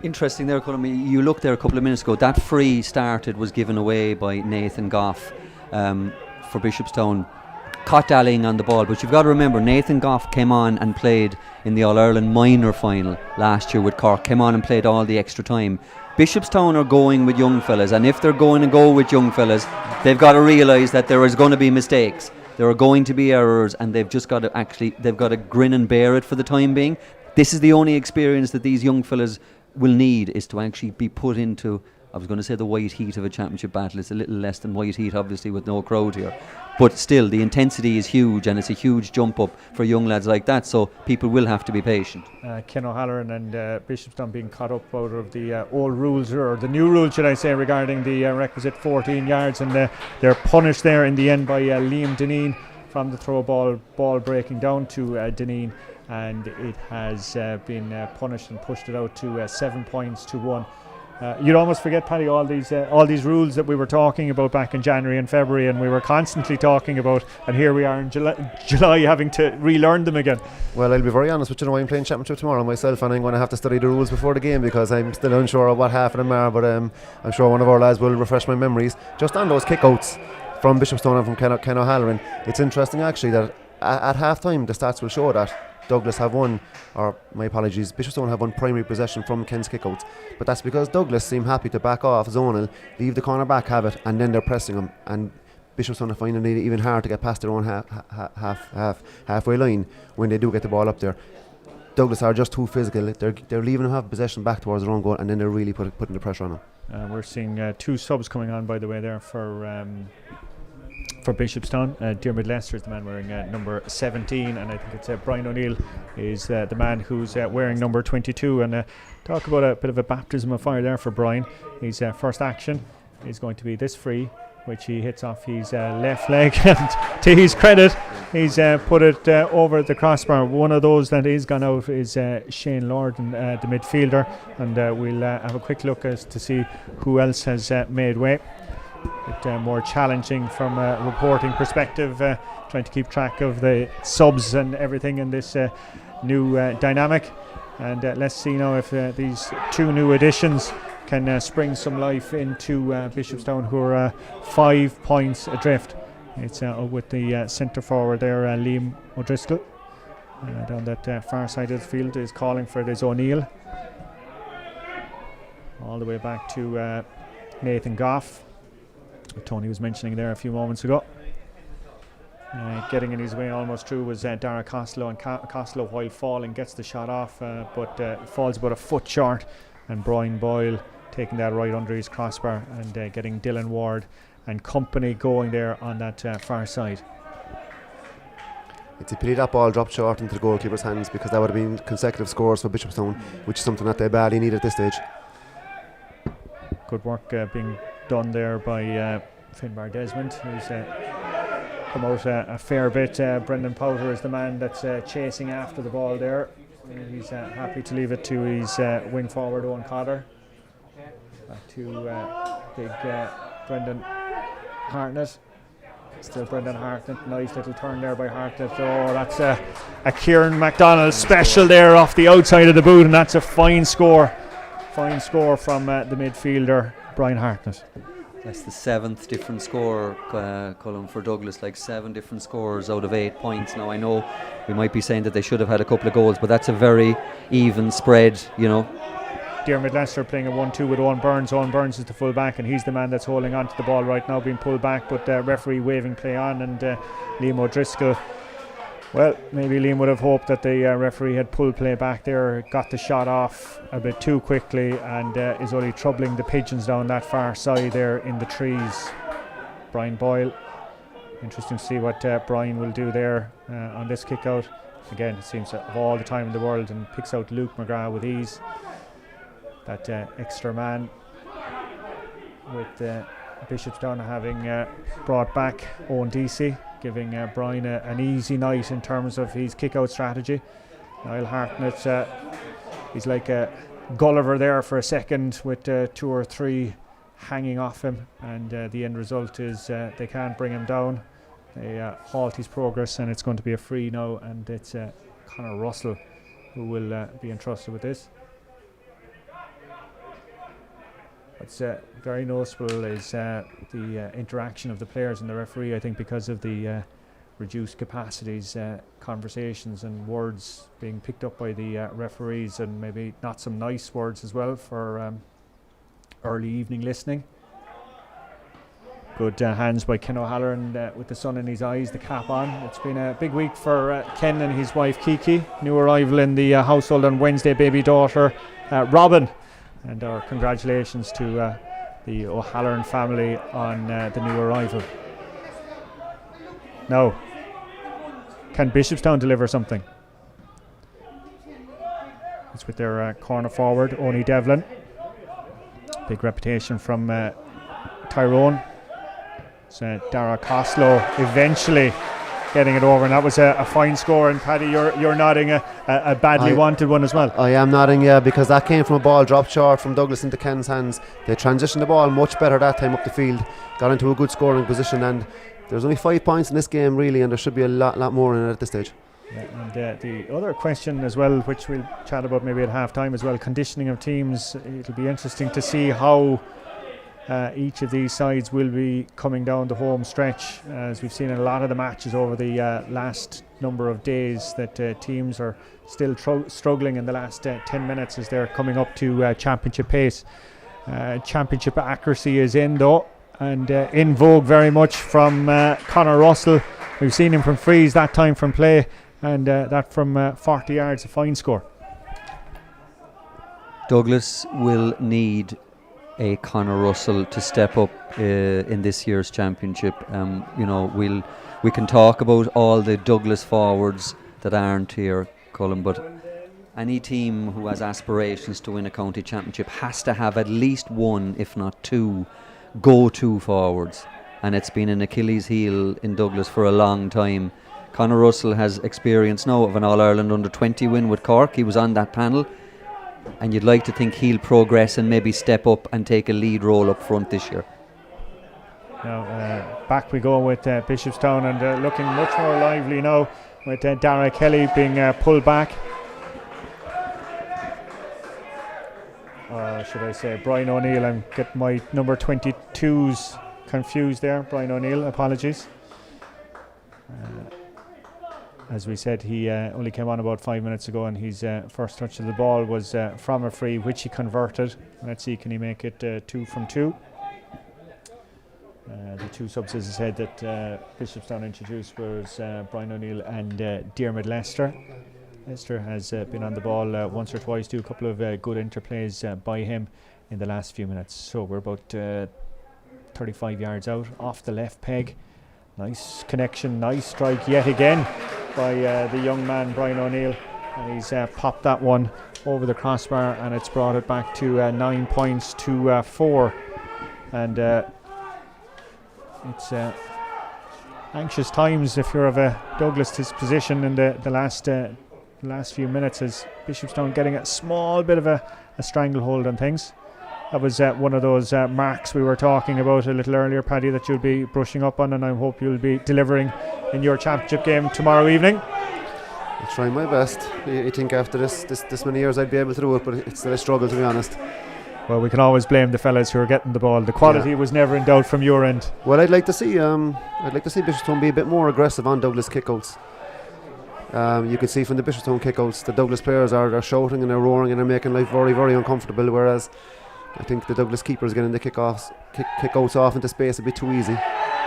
Interesting there, Colin. You looked there a couple of minutes ago. That free was given away by Nathan Goff for Bishopstown. Caught dallying on the ball, but you've got to remember Nathan Goff came on and played in the All-Ireland minor final last year with Cork, came on and played all the extra time. Bishopstown are going with young fellas, and if they're going to go with young fellas, they've got to realise that there is going to be mistakes, there are going to be errors, and they've just got to they've got to grin and bear it for the time being. This is the only experience that these young fellas will need, is to actually be put into, I was going to say, the white heat of a championship battle. It's a little less than white heat, obviously, with no crowd here. But still, the intensity is huge, and it's a huge jump up for young lads like that, so people will have to be patient. Ken O'Halloran and Bishopstown being caught up out of the old rules, or the new rules, should I say, regarding the requisite 14 yards, and they're punished there in the end by Liam Dineen from the throw ball breaking down to Dineen, and it has been punished and pushed it out to 7 points to 1. You'd almost forget, Paddy, all these rules that we were talking about back in January and February, and we were constantly talking about, and here we are in July having to relearn them again. Well, I'll be very honest with you, I'm playing championship tomorrow myself, and I'm going to have to study the rules before the game, because I'm still unsure of what half of them are, but I'm sure one of our lads will refresh my memories. Just on those kickouts from Bishopstown and from Ken O'Halloran, it's interesting actually that at half time the stats will show that Douglas have won, or my apologies, Bishopstown have won primary possession from Ken's kickouts, but that's because Douglas seem happy to back off zonal, leave the corner back, have it, and then they're pressing them, and Bishopstown are finding it even hard to get past their own halfway line when they do get the ball up there. Douglas are just too physical. They're leaving them have possession back towards their own goal, and then they're really putting the pressure on them. We're seeing 2 subs coming on, by the way, there for Bishopstown. Diarmuid Lester is the man wearing number 17, and I think it's Brian O'Neill is the man who's wearing number 22. And talk about a bit of a baptism of fire there for Brian. His first action is going to be this free, which he hits off his left leg, and to his credit, he's put it over the crossbar. One of those that is gone out is Shane Lorden, the midfielder, and we'll have a quick look as to see who else has made way. Bit more challenging from a reporting perspective, trying to keep track of the subs and everything in this new dynamic. And let's see now if these 2 new additions can spring some life into Bishopstown, who are 5 points adrift. It's with the centre forward there, Liam O'Driscoll. down that far side of the field is calling for it is O'Neill. All the way back to Nathan Goff, Tony was mentioning there a few moments ago. Getting in his way almost through was Dara Costello, and Costello, while falling, gets the shot off, but falls about a foot short, and Brian Boyle taking that right under his crossbar and getting Dylan Ward and company going there on that far side. It's a pity that ball dropped short into the goalkeeper's hands, because that would have been consecutive scores for Bishopstown, which is something that they badly need at this stage. Good work being done there by Finbar Desmond, who's come out a fair bit. Brendan Powter is the man that's chasing after the ball there. He's happy to leave it to his wing forward Owen Cotter. Back to big Brendan Hartnett. Still Brendan Hartnett. Nice little turn there by Hartnett. Oh, that's a Kieran MacDonald special there off the outside of the boot, and that's a fine score. Fine score from the midfielder Brian Hartnett. That's the 7th different score, Colin, for Douglas, like 7 different scores out of 8 points. Now I know we might be saying that they should have had a couple of goals, but that's a very even spread, you know. Dermot Lester playing a 1-2 with Owen Burns. Owen Burns is the full back, and he's the man that's holding on to the ball right now, being pulled back, but referee waving play on, and Liam O'Driscoll, well, maybe Liam would have hoped that the referee had pulled play back there, got the shot off a bit too quickly, and is only troubling the pigeons down that far side there in the trees. Brian Boyle, interesting to see what Brian will do there on this kick out. Again, it seems to have all the time in the world, and picks out Luke McGrath with ease. That extra man with Bishopstown having brought back Owen Deasy, giving Brian an easy night in terms of his kick-out strategy. Niall Hartnett, he's like a Gulliver there for a second with 2 or 3 hanging off him, and the end result is they can't bring him down. They halt his progress, and it's going to be a free now, and it's Conor Russell who will be entrusted with this. What's very noticeable is the interaction of the players and the referee, I think, because of the reduced capacities, conversations and words being picked up by the referees, and maybe not some nice words as well for early evening listening. Good hands by Ken O'Halloran with the sun in his eyes, the cap on. It's been a big week for Ken and his wife Kiki. New arrival in the household on Wednesday, baby daughter Robin. And our congratulations to the O'Halloran family on the new arrival. Now, can Bishopstown deliver something? It's with their corner forward, Oni Devlin. Big reputation from Tyrone. So Dara Costello eventually getting it over, and that was a fine score. And Paddy, you're nodding a badly wanted one as well. I am nodding, yeah, because that came from a ball dropped short from Douglas into Ken's hands. They transitioned the ball much better that time up the field, got into a good scoring position, and there's only 5 points in this game really, and there should be a lot more in it at this stage. Yeah, and the other question as well, which we'll chat about maybe at half time as well, conditioning of teams. It'll be interesting to see how each of these sides will be coming down the home stretch, as we've seen in a lot of the matches over the last number of days, that teams are still struggling in the last 10 minutes as they're coming up to championship pace. Championship accuracy is in though, and in vogue very much from Conor Russell. We've seen him from frees, that time from play, and that from 40 yards, a fine score. Douglas will need a Conor Russell to step up in this year's championship. You know, we can talk about all the Douglas forwards that aren't here, Colin, but any team who has aspirations to win a county championship has to have at least one, if not two, go-to forwards, and it's been an Achilles heel in Douglas for a long time. Conor Russell has experience now of an All-Ireland under-20 win with Cork. He was on that panel, and you'd like to think he'll progress and maybe step up and take a lead role up front this year. Now back we go with Bishopstown, and looking much more lively now with Dara Kelly being pulled back. Should I say Brian O'Neill? I'm getting my number 22s confused there. Brian O'Neill, apologies. as we said, he only came on about 5 minutes ago, and his first touch of the ball was from a free, which he converted. Let's see, can he make it 2 from 2? The two subs, as I said, that Bishopstown introduced was Brian O'Neill and Diarmuid Lester. Lester has been on the ball once or twice, do a couple of good interplays by him in the last few minutes. So we're about 35 yards out, off the left peg. Nice connection, nice strike yet again by the young man Brian O'Neill, and he's popped that one over the crossbar, and it's brought it back to 9 points to 4. And it's anxious times if you're of Douglas' position in the last few minutes, as Bishopstown getting a small bit of a stranglehold on things. That was one of those marks we were talking about a little earlier, Paddy, that you'll be brushing up on, and I hope you'll be delivering in your championship game tomorrow evening. I'll try my best. I think after this many years I'd be able to do it, but it's still a struggle, to be honest. Well, we can always blame the fellas who are getting the ball. The quality was never in doubt from your end. Well, I'd like to see Bishopstown be a bit more aggressive on Douglas kickouts. You can see from the Bishopstown kickouts, the Douglas players are shouting and they're roaring and they're making life very, very uncomfortable, whereas I think the Douglas keepers getting the kickouts off into space a bit too easy.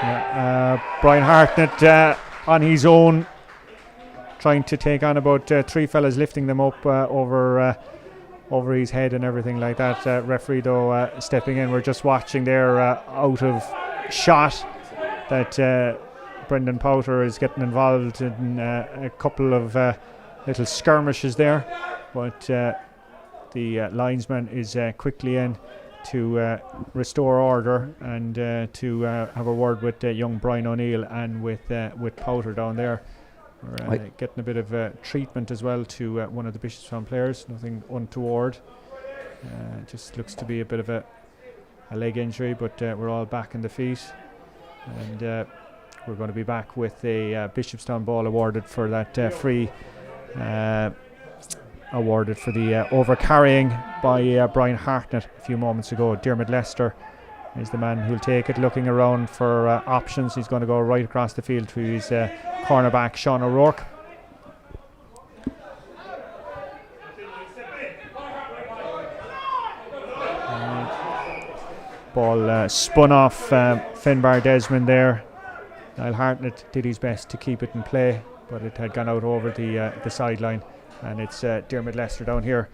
Brian Hartnett on his own, trying to take on about 3 fellas, lifting them up over his head and everything like that. Referee though stepping in. We're just watching there out of shot that Brendan Powter is getting involved in a couple of little skirmishes there, but the linesman is quickly in to restore order and to have a word with young Brian O'Neill and with Powter down there. We're getting a bit of treatment as well to one of the Bishopstown players. Nothing untoward. Just looks to be a bit of a leg injury, but we're all back in the feet, and we're going to be back with a Bishopstown ball awarded for that free. Awarded for the overcarrying by Brian Hartnett a few moments ago. Diarmuid Lester is the man who'll take it, looking around for options. He's going to go right across the field to his cornerback Sean O'Rourke. Ball spun off Finbar Desmond there. Niall Hartnett did his best to keep it in play, but it had gone out over the sideline, and it's Diarmuid Lester down here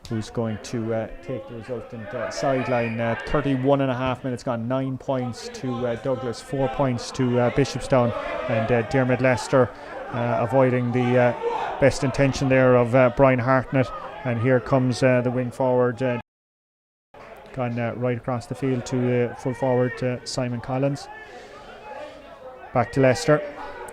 who's going to take the resultant sideline. 31 and a half minutes gone, 9 points to Douglas, 4 points to Bishopstown, and Diarmuid Lester avoiding the best intention there of Brian Hartnett. And here comes the wing forward, gone right across the field to full forward Simon Collins. Back to Lester.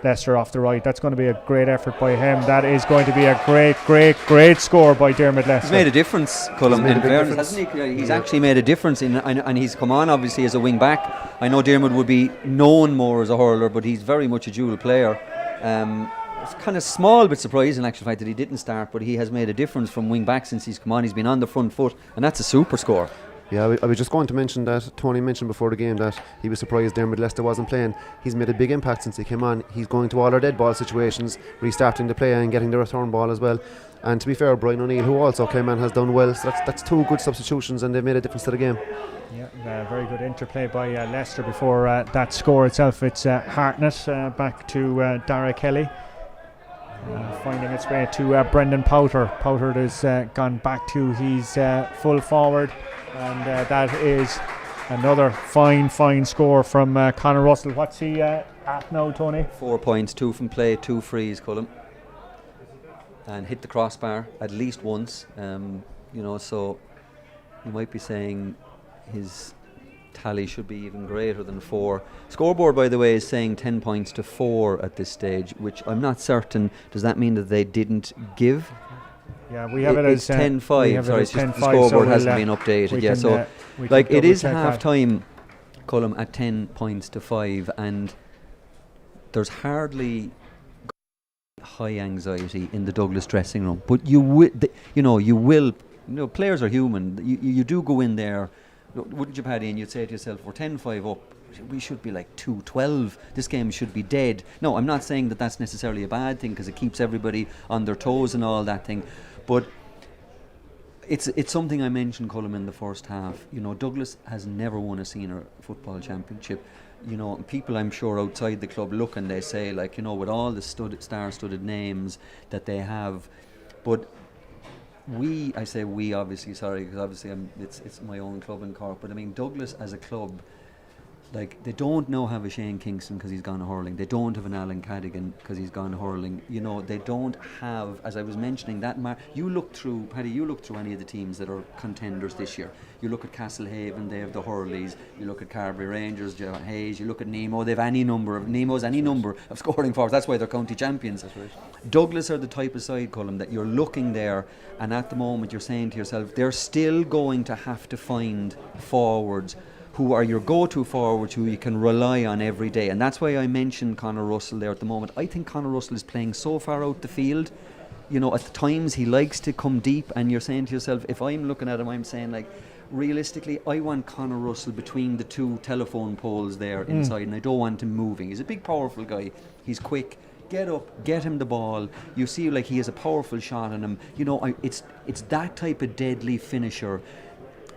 Lester off the right. That's going to be a great effort by him. That is going to be a great score by Diarmuid Lester. He's made a difference, Colm, in fairness, hasn't he? He's actually made a difference, and he's come on obviously as a wing back. I know Diarmuid would be known more as a hurler, but he's very much a dual player. It's kind of small but surprising, in actual fact, that he didn't start, but he has made a difference from wing back since he's come on. He's been on the front foot, and that's a super score. Yeah, I was just going to mention that Tony mentioned before the game that he was surprised Diarmuid Lester wasn't playing. He's made a big impact since he came on. He's going to all our dead ball situations, restarting the play and getting the return ball as well. And to be fair, Brian O'Neill, who also came on, has done well. So that's 2 good substitutions, and they've made a difference to the game. Yeah, very good interplay by Leicester before that score itself. It's Hartnett back to Dara Kelly. Finding its way to Brendan Powter. Powter has gone back to his full forward, and that is another fine score from Conor Russell. What's he at now, Tony? 4 points, 2 from play, 2 frees, Colm, and hit the crossbar at least once. So you might be saying his tally should be even greater than 4. Scoreboard, by the way, is saying 10 points to 4 at this stage, which I'm not certain. Does that mean that they didn't give? Yeah, we have it as 10-5. Sorry, it's just the scoreboard so hasn't been updated. Yeah, so it is half time, Colm, at 10 points to 5, and there's hardly high anxiety in the Douglas dressing room. But you will. Players are human. You do go in there. Wouldn't you, Paddy? And you'd say to yourself, we're 10-5 up. we should be like 2-12. This game should be dead. No, I'm not saying that that's necessarily a bad thing, because it keeps everybody on their toes and all that thing. But it's something I mentioned, Colm, in the first half. You know, Douglas has never won a senior football championship. You know, people I'm sure outside the club look and they say, like, you know, with all the star-studded names that they have, but I say we obviously, sorry, because obviously it's my own club in Cork, but I mean Douglas as a club, like, they don't now have a Shane Kingston because he's gone hurling. They don't have an Alan Cadigan because he's gone hurling. You know, they don't have, as I was mentioning, that you look through, Paddy, you look through any of the teams that are contenders this year. You look at Castlehaven, they have the Hurleys. You look at Carbery Rangers, John Hayes. You look at Nemo, they've any number of scoring forwards. That's why they're county champions. That's right. Douglas are the type of side, Colm, that you're looking there, and at the moment you're saying to yourself, they're still going to have to find forwards who are your go-to forwards, who you can rely on every day. And that's why I mentioned Conor Russell there at the moment. I think Conor Russell is playing so far out the field. You know, at the times he likes to come deep, and you're saying to yourself, if I'm looking at him, I'm saying, like, realistically, I want Conor Russell between the two telephone poles there inside, and I don't want him moving. He's a big, powerful guy. He's quick. Get up, get him the ball. You see, like, he has a powerful shot on him. You know, it's that type of deadly finisher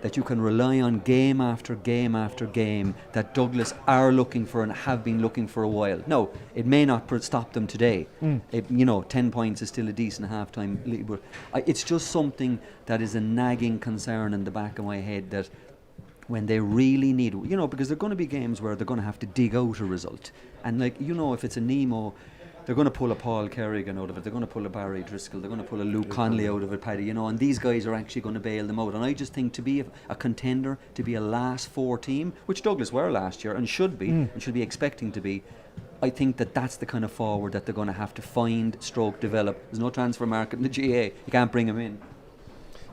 that you can rely on game after game after game, that Douglas are looking for and have been looking for a while. No, it may not stop them today. 10 points is still a decent half-time lead, but it's just something that is a nagging concern in the back of my head, that when they really need, you know, because there are going to be games where they're going to have to dig out a result. And, like, you know, if it's a Nemo, they're going to pull a Paul Kerrigan out of it, they're going to pull a Barry Driscoll, they're going to pull a Luke Conley out of it, Paddy, you know, and these guys are actually going to bail them out. And I just think to be a contender, to be a last four team, which Douglas were last year and should be, and should be expecting to be, I think that's the kind of forward that they're going to have to find, develop. There's no transfer market in the GA, you can't bring him in.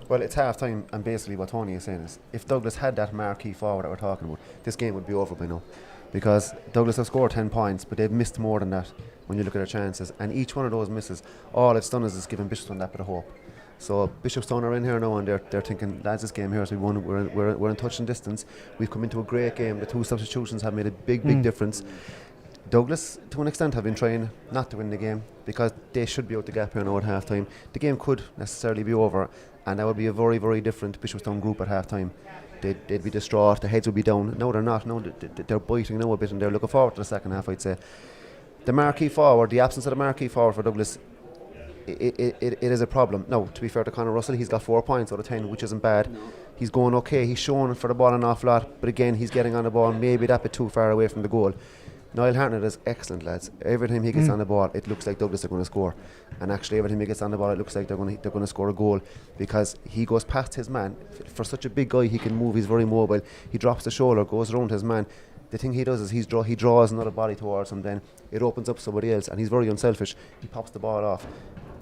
Well, it's half time, and basically what Tony is saying is, if Douglas had that marquee forward that we're talking about, this game would be over by now. Because Douglas have scored 10 points, but they've missed more than that when you look at their chances. And each one of those misses, all it's done is given Bishopstown that bit of hope. So Bishopstown are in here now, and they're thinking, lads, this game here, so we're in touch and distance. We've come into a great game. The two substitutions have made a big difference. Douglas, to an extent, have been trying not to win the game, because they should be out the gap here now at half time. The game could necessarily be over, and that would be a very, very different Bishopstown group at half time. They'd be distraught, the heads would be down. No, they're not. No, they're biting now a bit, and they're looking forward to the second half, I'd say. The marquee forward, the absence of the marquee forward for Douglas, it is a problem. Now, to be fair to Conor Russell, he's got 4 points out of 10, which isn't bad. No. He's going okay, he's showing for the ball an awful lot, but again, he's getting on the ball maybe that bit too far away from the goal. Niall Hartnett is excellent, lads. Every time he gets on the ball, it looks like Douglas are going to score. And actually, every time he gets on the ball, it looks like they're going to score a goal, because he goes past his man. For such a big guy, he can move. He's very mobile. He drops the shoulder, goes around his man. The thing he does is he draws another body towards him. Then it opens up somebody else, and he's very unselfish. He pops the ball off.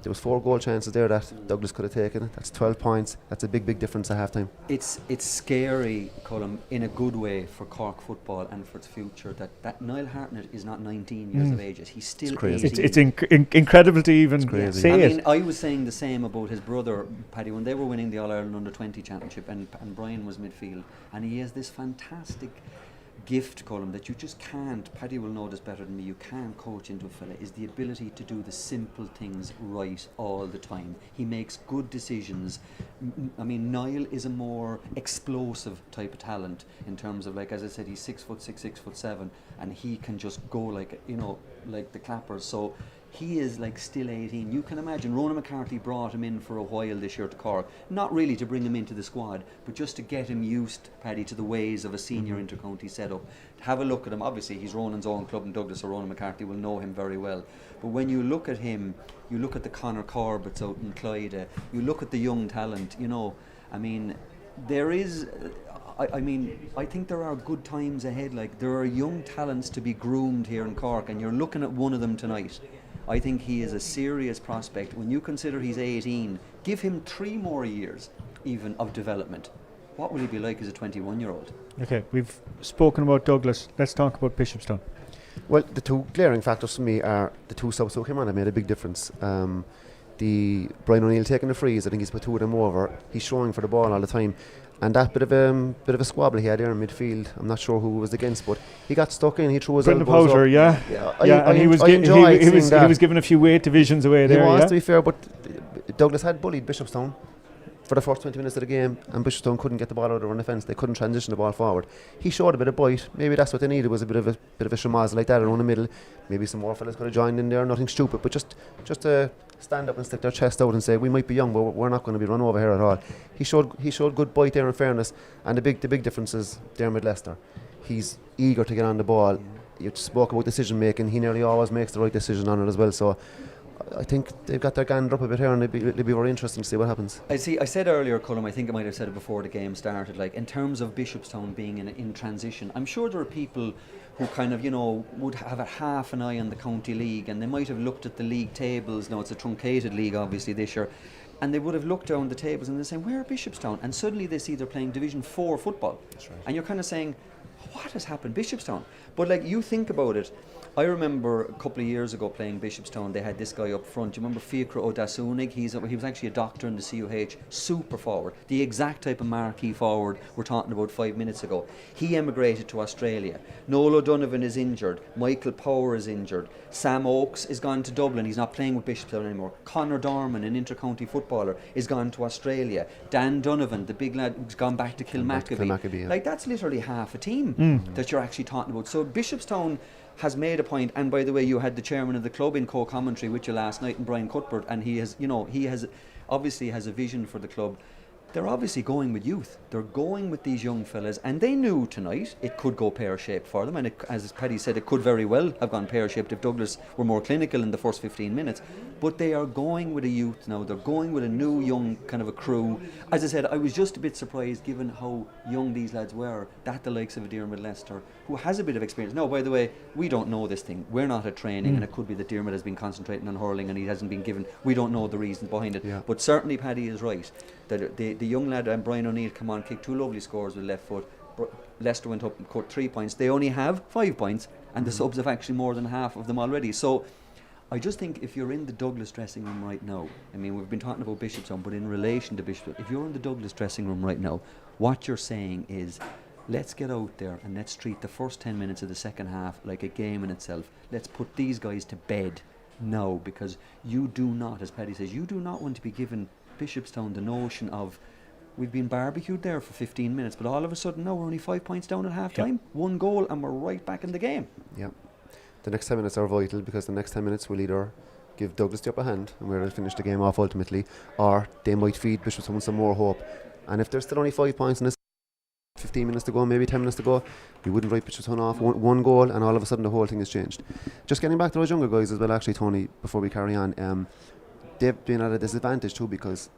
There was 4 goal chances there that Douglas could have taken. That's 12 points. That's a big difference at half time. It's scary, Colm, in a good way for Cork football and for its future, that Niall Hartnett is not 19 years of age. He's still it's crazy. 18. It's incredible to even say it. I mean, I was saying the same about his brother, Paddy, when they were winning the All-Ireland Under-20 Championship, and Brian was midfield, and he has this fantastic gift, Colm, that you just can't, Paddy will know this better than me, you can't coach into a fella, is the ability to do the simple things right all the time. He makes good decisions. I mean, Niall is a more explosive type of talent in terms of, like, as I said, he's 6'6", 6'7", and he can just go like, you know, like the clappers. So he is like still 18. You can imagine Ronan McCarthy brought him in for a while this year to Cork, not really to bring him into the squad, but just to get him used, Paddy, to the ways of a senior intercounty setup. To have a look at him, obviously he's Ronan's own club in Douglas, so Ronan McCarthy will know him very well. But when you look at him, you look at the Conor Corbetts out in Clyde, you look at the young talent, you know, I mean, there is... I think there are good times ahead. Like, there are young talents to be groomed here in Cork, and you're looking at one of them tonight. I think he is a serious prospect. When you consider he's 18, give him 3 more years even of development. What will he be like as a 21-year-old? Okay, we've spoken about Douglas. Let's talk about Bishopstown. Well, the 2 glaring factors for me are the 2 subs who came on have made a big difference. The Brian O'Neill taking the frees, I think he's put 2 of them over. He's showing for the ball all the time. And that bit of a squabble he had there in midfield. I'm not sure who it was against, but he got stuck in. He threw his Brendan elbows Powter, up. yeah. And he was given a few weight divisions away there. He was, yeah? to be fair, but Douglas had bullied Bishopstown for the first 20 minutes of the game, and Bishopstown couldn't get the ball out of the defence. They couldn't transition the ball forward. He showed a bit of bite. Maybe that's what they needed, was a bit of a shamaz like that around the middle. Maybe some more fellas could have joined in there. Nothing stupid, but just to stand up and stick their chest out and say, we might be young, but we're not going to be run over here at all. He showed good bite there, in fairness. And the big difference is Dermot Lester. He's eager to get on the ball. You spoke about decision making. He nearly always makes the right decision on it as well. So I think they've got their gander up a bit here, and it'll be very interesting to see what happens. I said earlier, Colm, I think I might have said it before the game started, like in terms of Bishopstown being in transition, I'm sure there are people who kind of, would have a half an eye on the county league, and they might have looked at the league tables. Now it's a truncated league obviously this year, and they would have looked down the tables and they're saying, where are Bishopstown? And suddenly they see they're playing Division 4 football. That's right. And you're kind of saying, what has happened, Bishopstown? But like, you think about it, I remember a couple of years ago playing Bishopstown, they had this guy up front. Do you remember Fiacre O'Dasunig? He was actually a doctor in the CUH, super forward, the exact type of marquee forward we're talking about 5 minutes ago. He emigrated to Australia. Noel O'Donovan is injured. Michael Power is injured. Sam Oakes is gone to Dublin. He's not playing with Bishopstown anymore. Conor Dorman, an inter-county footballer, is gone to Australia. Dan Donovan, the big lad, has gone back to Kilmackabie. Yeah. Like, that's literally half a team that you're actually talking about. So Bishopstown has made a point, and by the way, you had the chairman of the club in co-commentary with you last night, and Brian Cuthbert, and he obviously has a vision for the club. They're obviously going with youth. They're going with these young fellas, and they knew tonight it could go pear-shaped for them, and as Paddy said, it could very well have gone pear-shaped if Douglas were more clinical in the first 15 minutes. But they are going with a youth now. They're going with a new young kind of a crew. As I said, I was just a bit surprised, given how young these lads were, that the likes of a Dermot Lester, who has a bit of experience. Now, by the way, we don't know this thing. We're not at training, and it could be that Dermot has been concentrating on hurling and he hasn't been given. We don't know the reasons behind it. Yeah. But certainly Paddy is right. That the young lad, Brian O'Neill, come on, kicked 2 lovely scores with left foot. Leicester went up and caught 3 points. They only have 5 points, and the subs have actually more than half of them already. So I just think if you're in the Douglas dressing room right now, I mean, we've been talking about Bishopstown, but in relation to Bishopstown, if you're in the Douglas dressing room right now, what you're saying is, let's get out there and let's treat the first 10 minutes of the second half like a game in itself. Let's put these guys to bed now, because you do not, as Paddy says, you do not want to be given Bishopstown the notion of, we've been barbecued there for 15 minutes, but all of a sudden now we're only 5 points down at half time, 1 goal, and we're right back in the game. Yeah. The next 10 minutes are vital, because the next 10 minutes will either give Douglas the upper hand and we'll finish the game off ultimately, or they might feed Bishopstown some more hope. And if there's still only 5 points in this 15 minutes to go, maybe 10 minutes to go, we wouldn't write Bishopstown off. One goal and all of a sudden the whole thing has changed. Just getting back to those younger guys as well, actually, Tony, before we carry on, they've been at a disadvantage too, because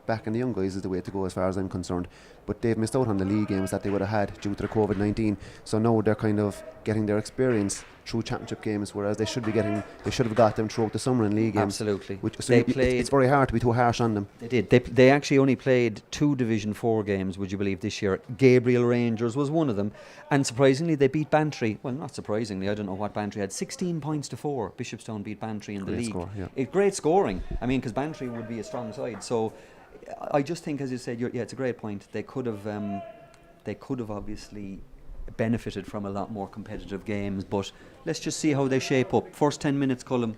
backing the young guys is the way to go as far as I'm concerned, but they've missed out on the league games that they would have had due to the COVID-19, so now they're kind of getting their experience through championship games, whereas they should have got them throughout the summer in league games. Absolutely. It's very hard to be too harsh on them. They did. They actually only played 2 Division 4 games, would you believe, this year. Gabriel Rangers was one of them, and surprisingly they beat Bantry. Well, not surprisingly, I don't know what Bantry had. 16 points to 4. Bishopstown beat Bantry in the league. Score, yeah. Great scoring. I mean, because Bantry would be a strong side. So I just think, as you said, it's a great point. They could have obviously benefited from a lot more competitive games, but let's just see how they shape up. First 10 minutes, Colm,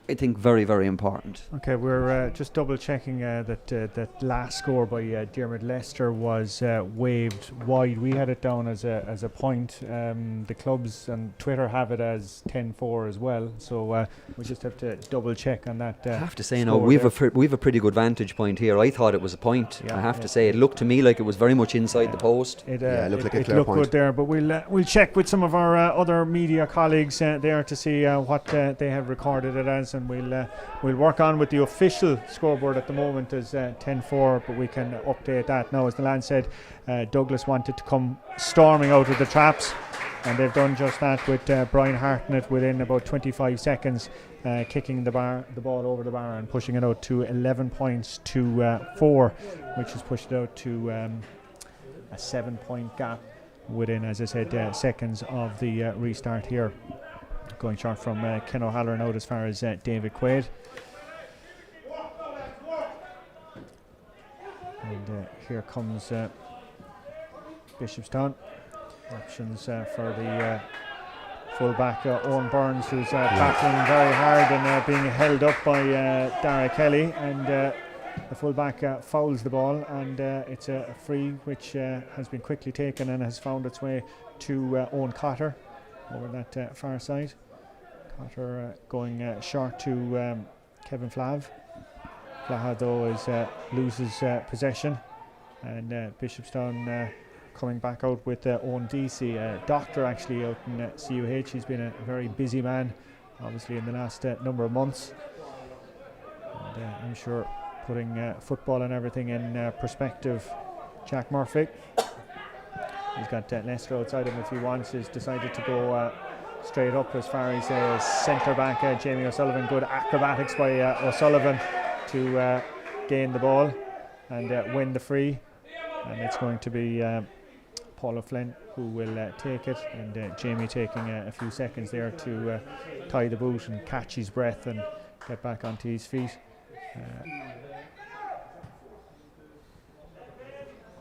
I think very, very important. Okay, we're just double checking that last score by Dermot Lester was waved wide. We had it down as a point. The clubs and Twitter have it as 10-4 as well. So we just have to double check on that. I have to say, no, we've a pretty good vantage point here. I thought it was a point. I have to say, it looked to me like it was very much inside the post. It looked like a clear point. It looked good there, but we'll check with some of our other media colleagues there to see what they have recorded it as. And we'll work on with the official scoreboard at the moment as 10-4, but we can update that now. As the lad said, Douglas wanted to come storming out of the traps, and they've done just that with Brian Hartnett within about 25 seconds, kicking the ball over the bar and pushing it out to 11 points to 4, which has pushed it out to a 7-point gap within, as I said, seconds of the restart here. Going short from Ken O'Halloran out as far as David Quaid. And here comes Bishopstown. Options for the full-back Owen Burns, who's battling very hard and being held up by Dara Kelly, and the full-back fouls the ball, and it's a free which has been quickly taken and has found its way to Owen Cotter over that far side. Cotter going short to Kevin Flav. Flav though loses possession, and Bishopstown coming back out with Owen Deasy, doctor actually out in CUH. He's been a very busy man obviously in the last number of months, and I'm sure putting football and everything in perspective. Jack Murphy, he's got Leicester outside him if he wants. He's decided to go straight up as far as centre back Jamie O'Sullivan. Good acrobatics by O'Sullivan to gain the ball and win the free, and it's going to be Paul O'Flynn who will take it, and Jamie taking a few seconds there to tie the boot and catch his breath and get back onto his feet.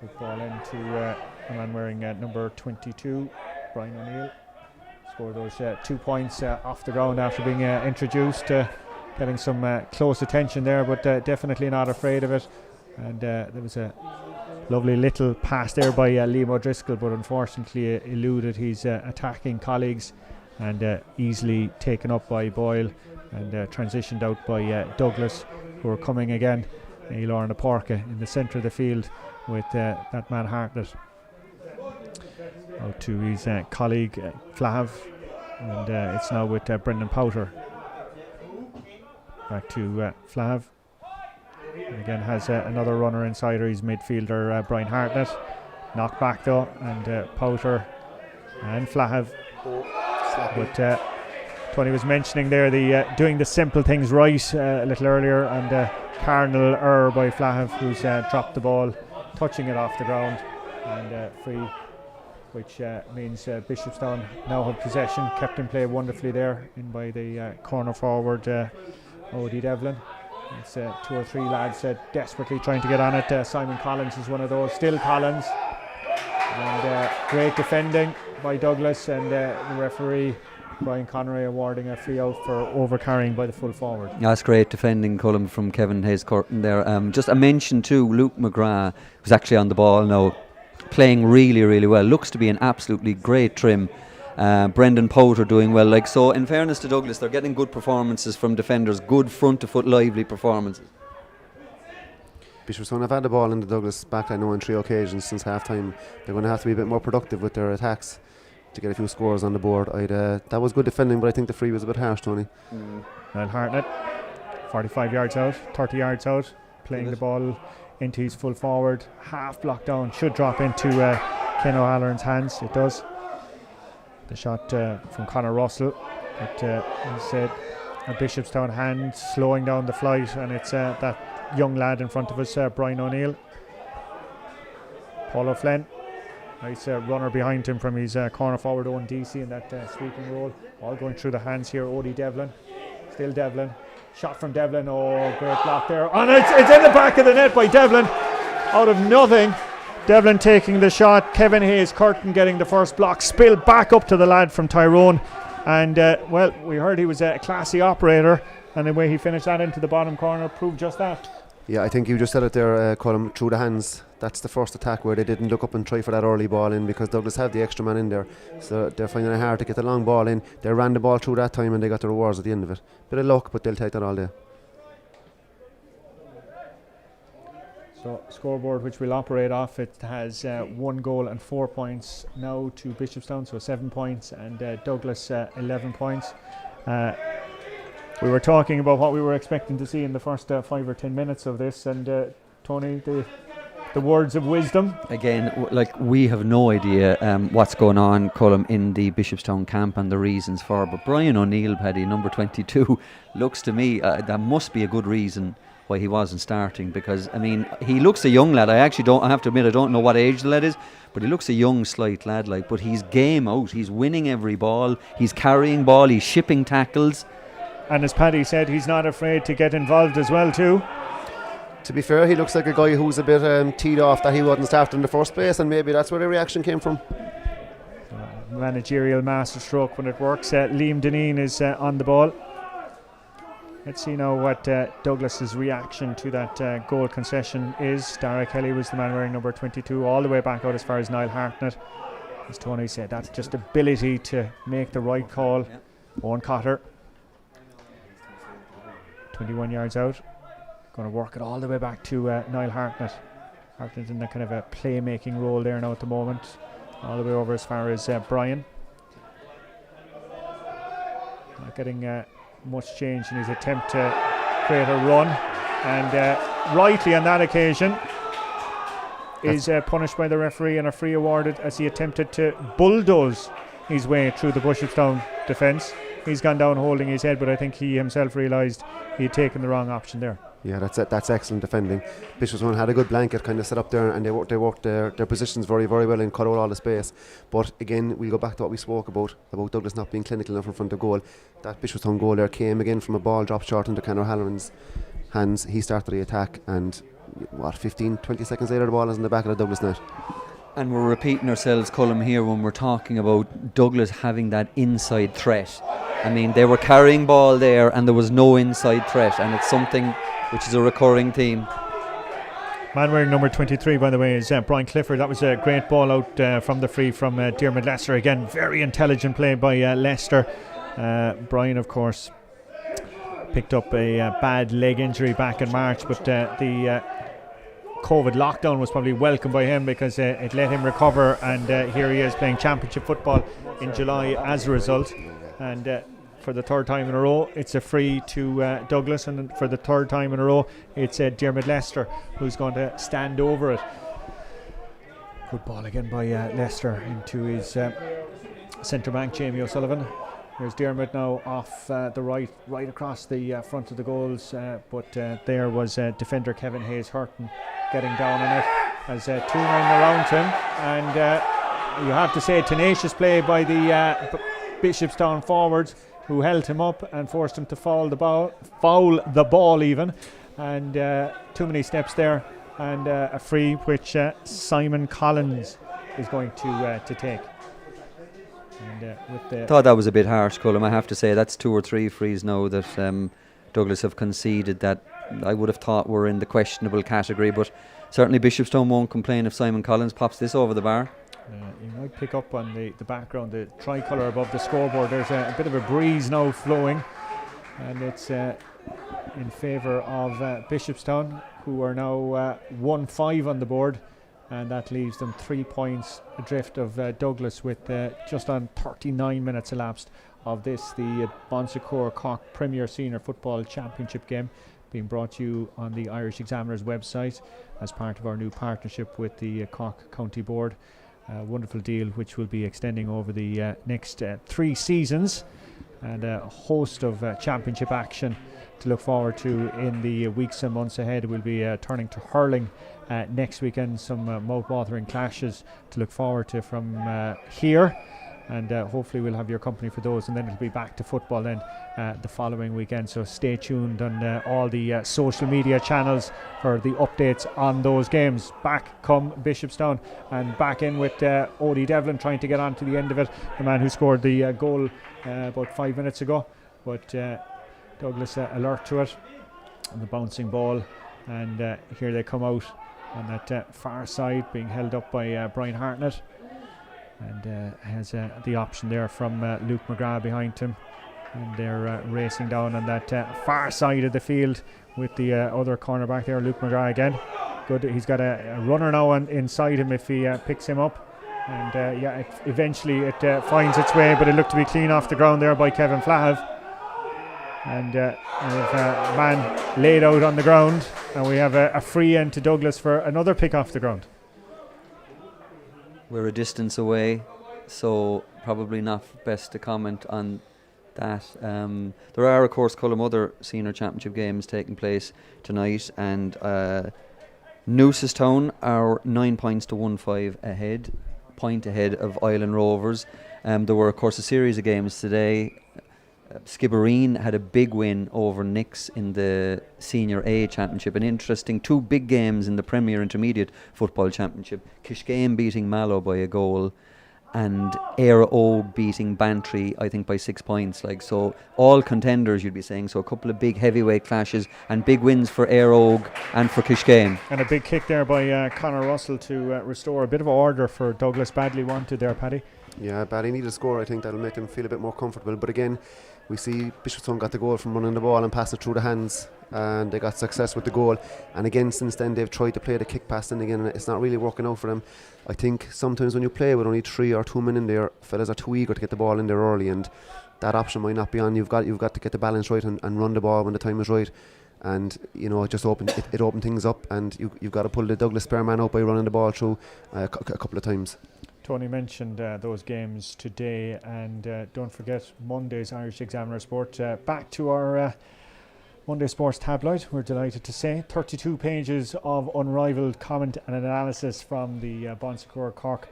Good ball into a man wearing number 22, Brian O'Neill. Scored those 2 points off the ground after being introduced, getting some close attention there, but definitely not afraid of it. And there was a lovely little pass there by Liam O'Driscoll, but unfortunately eluded his attacking colleagues and easily taken up by Boyle and transitioned out by Douglas, who are coming again. Elor and Aporca in the centre of the field with that man Hartlett out to his colleague Flav, and it's now with Brendan Powter. Back to Flav, and again has another runner inside, his midfielder Brian Hartlett. Knocked back though, and Powter and Flav. But Tony was mentioning there the doing the simple things right a little earlier, and cardinal error by Flav, who's dropped the ball, touching it off the ground, and free, which means Bishopstown now have possession. Kept in play wonderfully there in by the corner forward Odie Devlin. It's 2 or 3 lads desperately trying to get on it. Simon Collins is one of those, still Collins, and great defending by Douglas, and the referee Brian Connery awarding a free out for overcarrying by the full forward. Yeah, that's great defending, Colm, from Kevin Hayes-Curtin there. Just a mention too, Luke McGrath, who's actually on the ball now, playing really, really well. Looks to be an absolutely great trim. Brendan Powter doing well. So in fairness to Douglas, they're getting good performances from defenders, good front-to-foot lively performances. Bishopstown have had the ball in the Douglas backline now on 3 occasions since half-time. They're going to have to be a bit more productive with their attacks to get a few scores on the board. That was good defending, but I think the free was a bit harsh, Tony. Well, Hartlett, 45 yards out, 30 yards out, playing the ball into his full forward, half blocked down, should drop into Ken O'Halloran's hands. It does. The shot from Conor Russell, it is a Bishopstown hand, slowing down the flight, and it's that young lad in front of us, Brian O'Neill. Paul O'Flynn, nice runner behind him from his corner forward Owen Deasy in that sweeping role. All going through the hands here. Odie Devlin, still Devlin. Shot from Devlin. Oh, great block there, and it's in the back of the net by Devlin out of nothing. Devlin taking the shot. Kevin Hayes-Curtin getting the first block. Spill back up to the lad from Tyrone, and well, we heard he was a classy operator, and the way he finished that into the bottom corner proved just that. Yeah, I think you just said it there, Colm, through the hands. That's the first attack where they didn't look up and try for that early ball in, because Douglas have the extra man in there, so they're finding it hard to get the long ball in. They ran the ball through that time and they got the rewards at the end of it. Bit of luck, but they'll take that all day. So scoreboard which we'll operate off, it has 1 goal and 4 points now to Bishopstown, so 7 points, and Douglas 11 points. We were talking about what we were expecting to see in the first 5 or 10 minutes of this, and Tony, the words of wisdom. Again, we have no idea what's going on, Colm, in the Bishopstown camp and the reasons for it. But Brian O'Neill, Paddy, number 22, looks to me that must be a good reason why he wasn't starting, because I mean, he looks a young lad. I have to admit, I don't know what age the lad is, but he looks a young, slight lad, but he's game out. He's winning every ball. He's carrying ball. He's shipping tackles. And as Paddy said, he's not afraid to get involved as well too. To be fair, he looks like a guy who's a bit teed off that he wasn't started in the first place, and maybe that's where the reaction came from. Managerial masterstroke when it works. Liam Deneen is on the ball. Let's see now what Douglas's reaction to that goal concession is. Dara Kelly was the man wearing number 22, all the way back out as far as Niall Hartnett. As Tony said, that's just ability to make the right call. Owen Cotter, 21 yards out. Going to work it all the way back to Niall Hartnett. Hartnett in that kind of a playmaking role there now at the moment. All the way over as far as Brian. Not getting much change in his attempt to create a run. And rightly on that occasion is punished by the referee and a free awarded as he attempted to bulldoze his way through the Bishopstown defence. He's gone down holding his head, but I think he himself realised he had taken the wrong option there. Yeah, that's excellent defending. Bishopstown had a good blanket kind of set up there, and they worked their positions very, very well and cut out all the space. But again, we'll go back to what we spoke about Douglas not being clinical enough in front of goal. That Bishopstown goal there came again from a ball dropped short into Conor Halloran's hands. He started the attack, and 15-20 seconds later the ball is in the back of the Douglas net. And we're repeating ourselves, Colm, here when we're talking about Douglas having that inside threat. I mean, they were carrying ball there and there was no inside threat, and it's something which is a recurring theme. Man wearing number 23, by the way, is Brian Clifford. That was a great ball out from the free from Diarmuid Lester. Again, very intelligent play by Lester. Brian, of course, picked up a bad leg injury back in March, but the COVID lockdown was probably welcome by him because it let him recover, and here he is playing championship football in July as a result. And for the third time in a row, it's a free to Douglas, and for the third time in a row, it's Diarmuid Lester who's going to stand over it. Good ball again by Lester into his centre back, Jamie O'Sullivan. Here's Diarmuid now off the right across the front of the goals, but there was defender Kevin Hayes-Hurton getting down on it as two men around him, and you have to say tenacious play by the Bishopstown forwards, who held him up and forced him to foul the ball even, and too many steps there, and a free which Simon Collins is going to take. And I thought that was a bit harsh, Colm. I have to say that's 2 or 3 frees now that Douglas have conceded that I would have thought were in the questionable category, but certainly Bishopstown won't complain if Simon Collins pops this over the bar. You might pick up on the background, the tricolour above the scoreboard. There's a bit of a breeze now flowing, and it's in favour of Bishopstown, who are now 1-5 on the board, and that leaves them 3 points adrift of Douglas with just on 39 minutes elapsed of this, the Secours Cork Premier Senior Football Championship game, being brought to you on the Irish Examiner's website as part of our new partnership with the Cork County Board. A wonderful deal which will be extending over the next 3 seasons, and a host of championship action to look forward to in the weeks and months ahead. We'll be turning to hurling next weekend, some mouth-watering clashes to look forward to from here, and hopefully we'll have your company for those, and then it'll be back to football then the following weekend. So stay tuned on all the social media channels for the updates on those games. Back come Bishopstown, and back in with Odie Devlin trying to get on to the end of it, the man who scored the goal about 5 minutes ago, but Douglas alert to it on the bouncing ball, and here they come out on that far side, being held up by Brian Hartnett, and has the option there from Luke McGrath behind him, and they're racing down on that far side of the field with the other cornerback there, Luke McGrath again. Good, he's got a runner now inside him if he picks him up, and eventually it finds its way, but it looked to be clean off the ground there by Kevin Flahav, and we have a man laid out on the ground, and we have a free end to Douglas for another pick off the ground. We're a distance away, so probably not best to comment on that. There are, of course, Colm, other senior championship games taking place tonight, and Newcestown are 9 points to 1-5 point ahead of Island Rovers. There were, of course, a series of games today. Skibbereen had a big win over Nix in the Senior A Championship. An interesting 2 big games in the Premier Intermediate Football Championship. Kishkane beating Mallow by a goal, and Éire Óg beating Bantry, I think, by 6 points. So all contenders, you'd be saying. So a couple of big heavyweight clashes and big wins for Éire Óg and for Kishkane. And a big kick there by Conor Russell to restore a bit of order for Douglas. Badly wanted there, Paddy. Yeah, Barry needed a score. I think that'll make them feel a bit more comfortable. But again, we see Bishopstown got the goal from running the ball and passing it through the hands, and they got success with the goal. And again, since then they've tried to play the kick pass, and again it's not really working out for them. I think sometimes when you play with only 3 or 2 men in there, fellas are too eager to get the ball in there early, and that option might not be on. You've got to get the balance right and run the ball when the time is right. And it just opened things up, and you've got to pull the Douglas spare man out by running the ball through a couple of times. Tony mentioned those games today, and don't forget Monday's Irish Examiner Sport. Back to our Monday Sports tabloid, we're delighted to say. 32 pages of unrivaled comment and analysis from the Secours Cork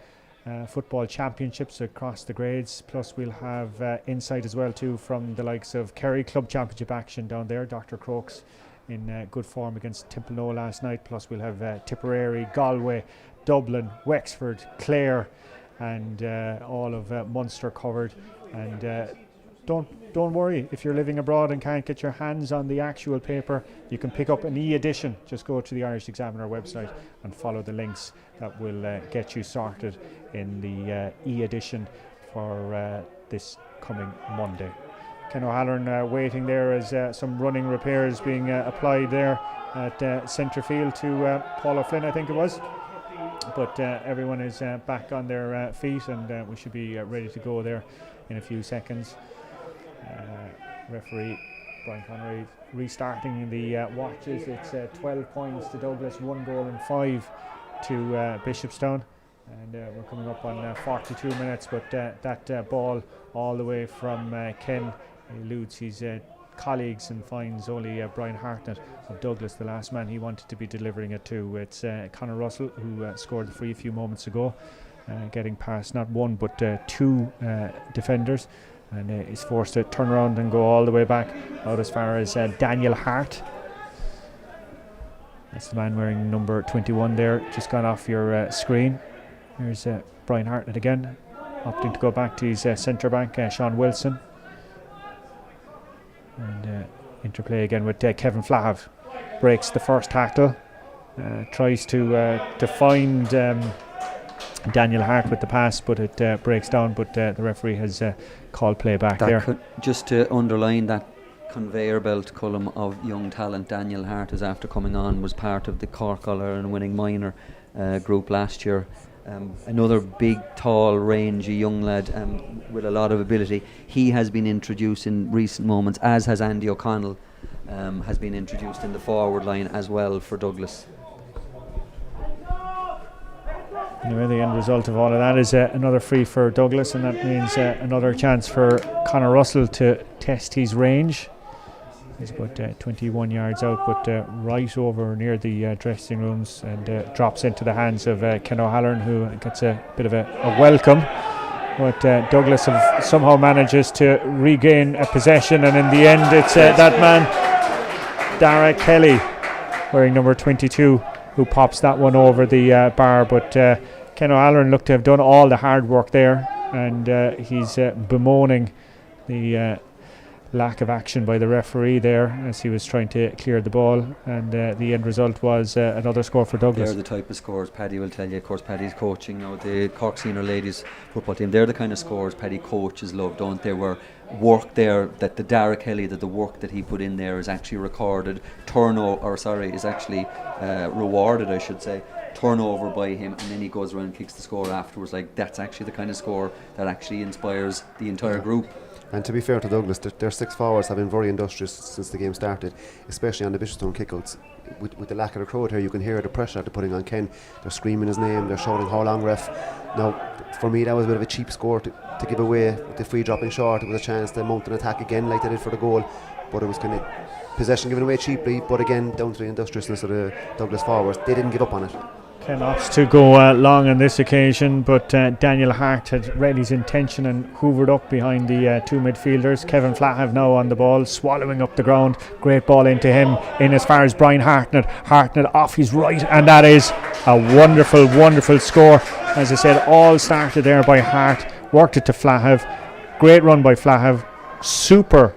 Football Championships across the grades. Plus we'll have insight as well too from the likes of Kerry Club Championship action down there. Dr. Crokes in good form against Timperlow last night. Plus we'll have Tipperary, Galway, Dublin, Wexford, Clare, and all of Munster covered. And don't worry if you're living abroad and can't get your hands on the actual paper. You can pick up an e-edition. Just go to the Irish Examiner website and follow the links that will get you sorted in the e-edition for this coming Monday. Ken O'Halloran waiting there as some running repairs being applied there at centre field to Paul O'Flynn, I think it was. But everyone is back on their feet, and we should be ready to go there in a few seconds. Referee Brian Connery restarting the watches. It's 12 points to Douglas, 1 goal and 5 to Bishopstown, and we're coming up on 42 minutes. But that ball all the way from Ken eludes his colleagues and finds only Brian Hartnett of Douglas, the last man he wanted to be delivering it to. It's Conor Russell who scored the free a few moments ago, getting past not one but 2 defenders, and is forced to turn around and go all the way back out as far as Daniel Hart. That's the man wearing number 21 there, just gone off your screen. Here's Brian Hartnett again, opting to go back to his centre back, Sean Wilson. And interplay again with Kevin Flahav. Breaks the first tackle, tries to find Daniel Hart with the pass, but it breaks down. But the referee has called play back there. Just to underline that conveyor belt column of young talent, Daniel Hart is after coming on, was part of the Cork All-Ireland winning minor group last year. Another big, tall, rangy young lad with a lot of ability. He has been introduced in recent moments, as has Andy O'Connell, has been introduced in the forward line as well for Douglas. Anyway, the end result of all of that is another free for Douglas, and that means another chance for Conor Russell to test his range. He's about 21 yards out, but right over near the dressing rooms, and drops into the hands of Ken O'Halloran, who gets a bit of a welcome. But Douglas somehow manages to regain a possession, and in the end it's that man, Dara Kelly, wearing number 22, who pops that one over the bar. But Ken O'Halloran looked to have done all the hard work there, and he's bemoaning the lack of action by the referee there as he was trying to clear the ball, and the end result was another score for Douglas. They're the type of scores Paddy will tell you. Of course, Paddy's coaching now the Cork Senior Ladies football team. They're the kind of scores Paddy coaches love, don't they? Where work there, that the Dara Kelly, that the work that he put in there is actually recorded, is actually rewarded, I should say. Turnover by him, and then he goes around and kicks the score afterwards. Like, that's actually the kind of score that actually inspires the entire group. And to be fair to Douglas, their 6 forwards have been very industrious since the game started, especially on the Bishopstown kickouts. With the lack of a crowd here, you can hear the pressure they're putting on Ken. They're screaming his name, they're shouting "How long, ref?" Now, for me, that was a bit of a cheap score to give away with the free dropping short. It was a chance to mount an attack again like they did for the goal, but it was kind of possession given away cheaply. But again, down to the industriousness of the Douglas forwards, they didn't give up on it. 10 opts to go long on this occasion, but Daniel Hart had read his intention and hoovered up behind the two midfielders. Kevin Flahav now on the ball, swallowing up the ground. Great ball into him, in as far as Brian Hartnett. Hartnett off his right, and that is a wonderful, wonderful score. As I said, all started there by Hart, worked it to Flahav. Great run by Flahav. Super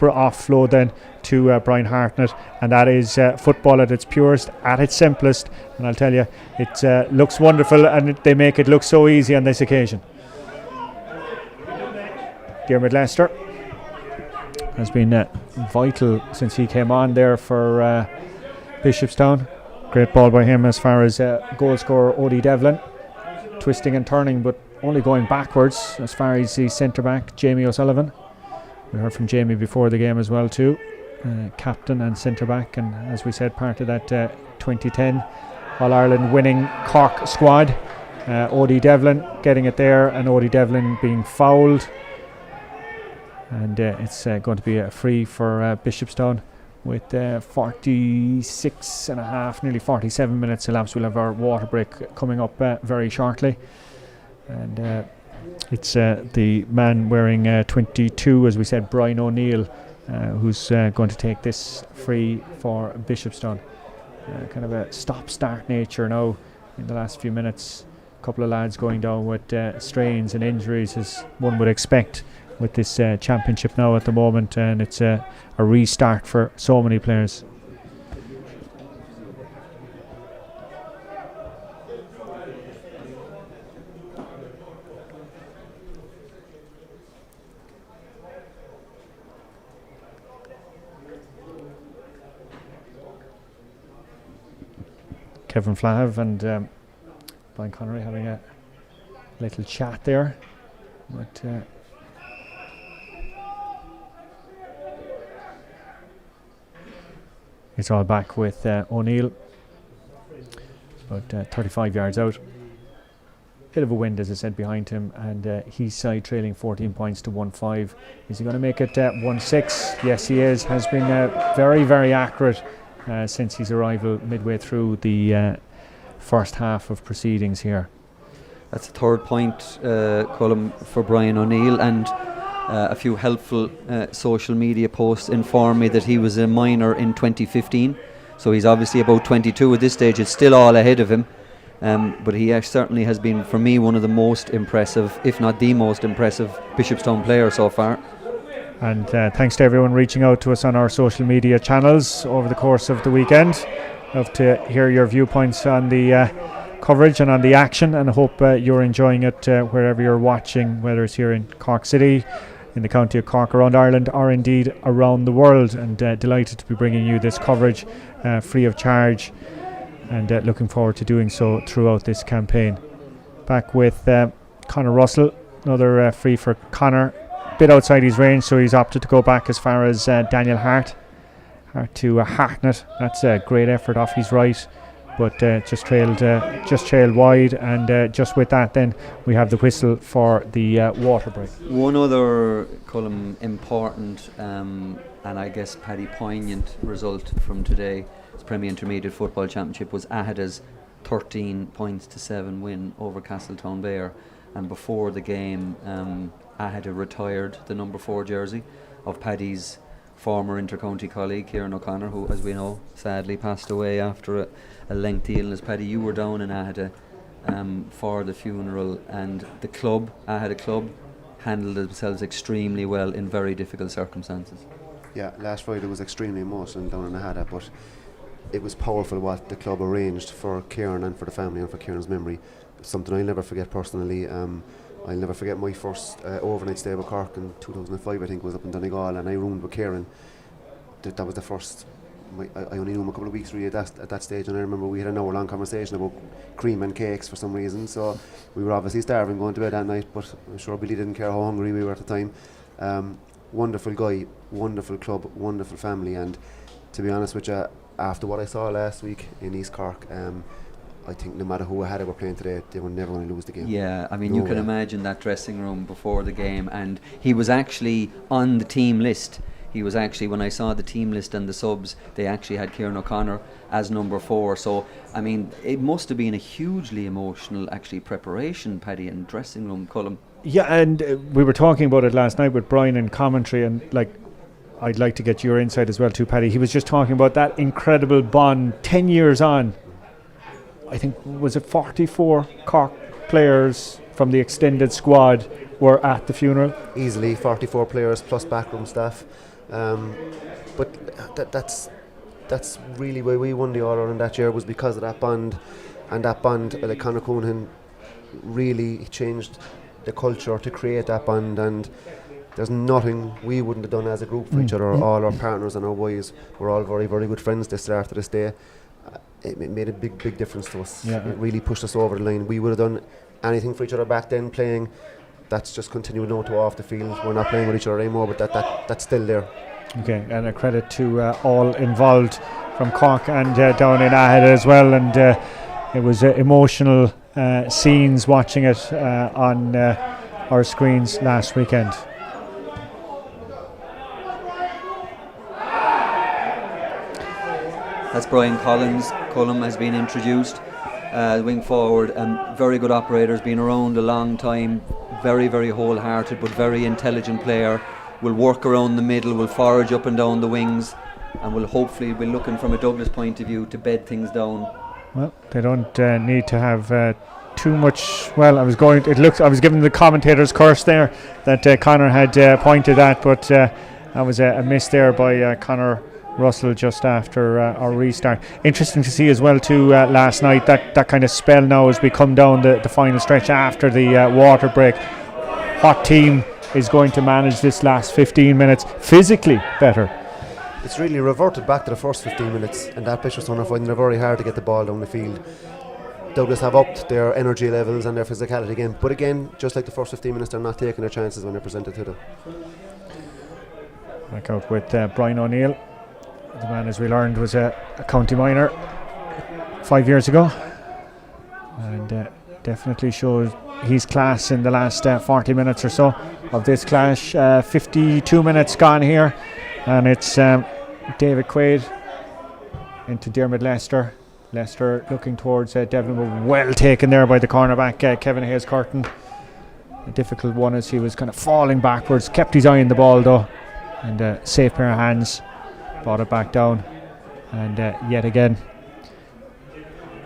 off flow then to Brian Hartnett, and that is football at its purest, at its simplest, and I'll tell you, it looks wonderful, and they make it look so easy on this occasion. Diarmuid Lester has been vital since he came on there for Bishopstown. Great ball by him as far as goal scorer Odie Devlin, twisting and turning but only going backwards as far as the centre back Jamie O'Sullivan. We heard from Jamie before the game as well too, captain and centre back, and as we said, part of that 2010 All-Ireland winning Cork squad. Odie Devlin getting it there, and Odie Devlin being fouled, and it's going to be a free for Bishopstown with 46 and a half, nearly 47 minutes elapsed. We'll have our water break coming up very shortly, and it's the man wearing 22, as we said, Brian O'Neill, who's going to take this free for Bishopstown. Kind of a stop-start nature now in the last few minutes. A couple of lads going down with strains and injuries, as one would expect with this championship now at the moment, and it's a restart for so many players. Kevin Flahav and Brian Connery having a little chat there, but it's all back with O'Neill, but 35 yards out. Bit of a wind, as I said, behind him, and he's side trailing 14 points to 1-5. Is he going to make it 1-6? Yes, he is. Has been very, very accurate since his arrival midway through the first half of proceedings here. That's a third point column for Brian O'Neill, and a few helpful social media posts inform me that he was a minor in 2015, so he's obviously about 22 at this stage. It's still all ahead of him, but he certainly has been, for me, one of the most impressive, if not the most impressive, Bishopstown player so far. And thanks to everyone reaching out to us on our social media channels over the course of the weekend. Love to hear your viewpoints on the coverage and on the action, and I hope you're enjoying it wherever you're watching, whether it's here in Cork City, in the county of Cork, around Ireland, or indeed around the world. And delighted to be bringing you this coverage free of charge, and looking forward to doing so throughout this campaign. Back with Conor Russell, another free for Conor. Bit outside his range, so he's opted to go back as far as Daniel Hart to Hartnett. That's a great effort off his right, but just trailed wide, and just with that then we have the whistle for the water break. One other column important and I guess Paddy poignant result from today's Premier Intermediate Football Championship was Aghada's 13 points to 7 win over Castletown Bear, and before the game Aghada retired the number 4 jersey of Paddy's former inter-county colleague Kieran O'Connor, who, as we know, sadly passed away after a lengthy illness. Paddy, you were down in Aghada for the funeral, and the club, Aghada Club, handled themselves extremely well in very difficult circumstances. Yeah, last Friday was extremely emotional down in Aghada, but it was powerful what the club arranged for Kieran and for the family and for Kieran's memory. Something I'll never forget personally. I'll never forget my first overnight stay with Cork in 2005, I think, was up in Donegal, and I roomed with Kieran. That was the first. I only knew him a couple of weeks really at that stage, and I remember we had an hour-long conversation about cream and cakes for some reason. So we were obviously starving going to bed that night, but I'm sure Billy didn't care how hungry we were at the time. Wonderful guy, wonderful club, wonderful family, and to be honest with you, after what I saw last week in East Cork, I think no matter who Aghada were playing today, they were never going to lose the game. Yeah, I mean, you can imagine that dressing room before the game, and he was actually on the team list. he was actually, when I saw the team list and the subs, they actually had Kieran O'Connor as number 4. So, I mean, it must have been a hugely emotional, actually, preparation, Paddy, and dressing room, Colm. Yeah, and we were talking about it last night with Brian in commentary, and I'd like to get your insight as well too, Paddy. He was just talking about that incredible bond 10 years on. I think, was it 44 Cork players from the extended squad were at the funeral? Easily 44 players plus backroom staff. But that's really why we won the All-Ireland that year, was because of that bond. And that bond, like Conor Conahan, really changed the culture to create that bond. And there's nothing we wouldn't have done as a group for each other. All our partners and our wives were all very, very good friends this day after this day. It made a big difference to us. Yeah. It really pushed us over the line. We would have done anything for each other back then playing. That's just continuing now to off the field. We're not playing with each other anymore, but that's still there. Okay, and a credit to all involved from Cork and down in Ahead as well. And it was emotional scenes watching it on our screens last weekend. That's Brian Collins. Cullum has been introduced. Wing forward, very good operator, has been around a long time, very, very wholehearted but very intelligent player. Will work around the middle, will forage up and down the wings, and will hopefully be looking from a Douglas point of view to bed things down. Well, they don't need to have too much. Well, I was giving the commentator's curse there that Conor had pointed at, but that was a miss there by Conor Russell just after our restart. Interesting to see as well too last night that kind of spell now as we come down the final stretch after the water break. What team is going to manage this last 15 minutes physically better? It's really reverted back to the first 15 minutes, and that Bishopstown are finding it very hard to get the ball down the field. Douglas have upped their energy levels and their physicality again, but again, just like the first 15 minutes, they're not taking their chances when they're presented to them. Back out with Brian O'Neill. The man, as we learned, was a county minor 5 years ago, and definitely showed his class in the last 40 minutes or so of this clash. 52 minutes gone here, and it's David Quaid into Dermot Lester. Lester looking towards Devlin, but well taken there by the cornerback Kevin Hayes-Curtin. A difficult one as he was kind of falling backwards, kept his eye on the ball though, and safe pair of hands. Brought it back down, and yet again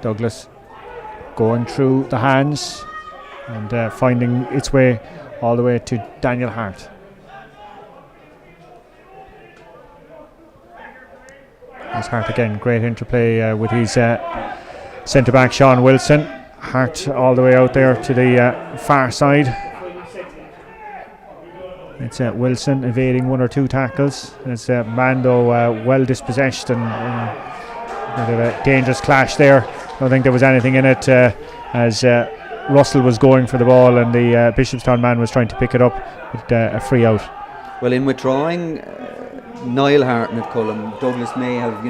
Douglas going through the hands and finding its way all the way to Daniel Hart. There's Hart again, great interplay with his centre back Sean Wilson. Hart all the way out there to the far side. It's Wilson evading one or two tackles. It's Mando well dispossessed and a bit of a dangerous clash there. I don't think there was anything in it as Russell was going for the ball and the Bishopstown man was trying to pick it up with a free out. Well, in withdrawing Niall Hart and Cullum, Douglas may have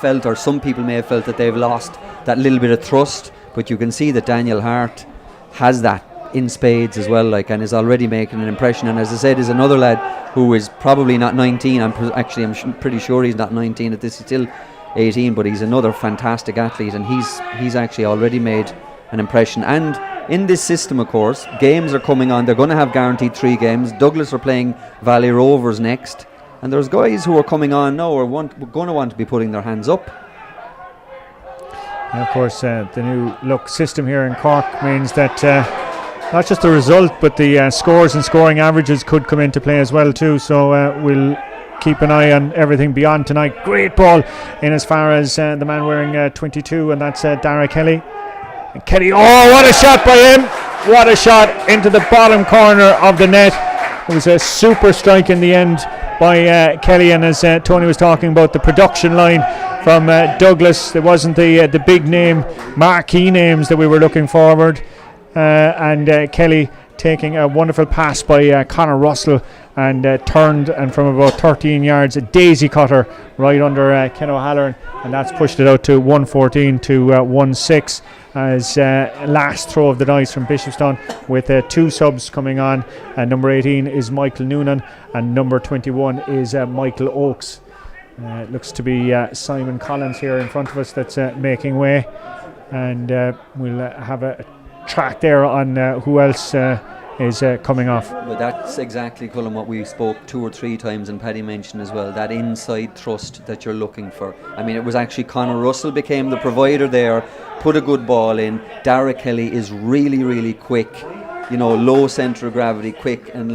felt, or some people may have felt, that they've lost that little bit of thrust, but you can see that Daniel Hart has that in spades as well, and is already making an impression. And as I said, is another lad who is probably not 19. I'm pretty sure he's not 19 at this. He's still 18, but he's another fantastic athlete, and he's actually already made an impression. And in this system, of course, games are coming on. They're going to have guaranteed 3 games. Douglas are playing Valley Rovers next, and there's guys who are coming on now or going to want to be putting their hands up. And of course, the new look system here in Cork means that not just the result, but the scores and scoring averages could come into play as well too. So we'll keep an eye on everything beyond tonight. Great ball in as far as the man wearing 22, and that's Dara Kelly. And Kelly, oh, what a shot by him! What a shot into the bottom corner of the net. It was a super strike in the end by Kelly, and as Tony was talking about the production line from Douglas, there wasn't the big name, marquee names that we were looking forward. and Kelly taking a wonderful pass by Conor Russell and turned, and from about 13 yards a daisy cutter right under Ken O'Halloran, and that's pushed it out to 114 to 1-6 as last throw of the night from Bishopstown, with 2 subs coming on. Number 18 is Michael Noonan and number 21 is Michael Oakes. It looks to be Simon Collins here in front of us that's making way, and we'll have a track there on who else is coming off. But that's exactly, Colin, what we spoke 2 or 3 times, and Paddy mentioned as well, that inside thrust that you're looking for. I mean, it was actually Conor Russell became the provider there, put a good ball in. Dara Kelly is really, really quick, low centre of gravity, quick, and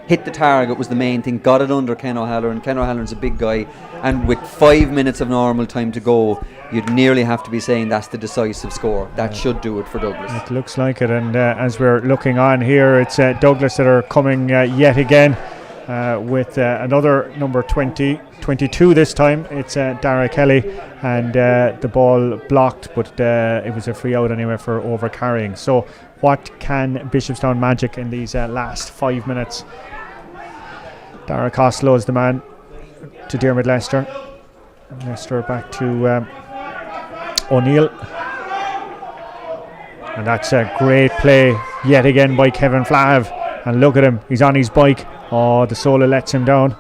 hit the target was the main thing. Got it under Ken O'Halloran. Ken O'Halloran's a big guy, and with 5 minutes of normal time to go, you'd nearly have to be saying that's the decisive score. That should do it for Douglas. It looks like it, and as we're looking on here, it's Douglas that are coming yet again with another number 22 this time. It's Dara Kelly, and the ball blocked, but it was a free out anyway for overcarrying. So what can Bishopstown magic in these last 5 minutes? Dara Costello is the man to Diarmuid Lester. Lester back to O'Neill, and that's a great play yet again by Kevin Flav, and look at him, he's on his bike. The Sola lets him down,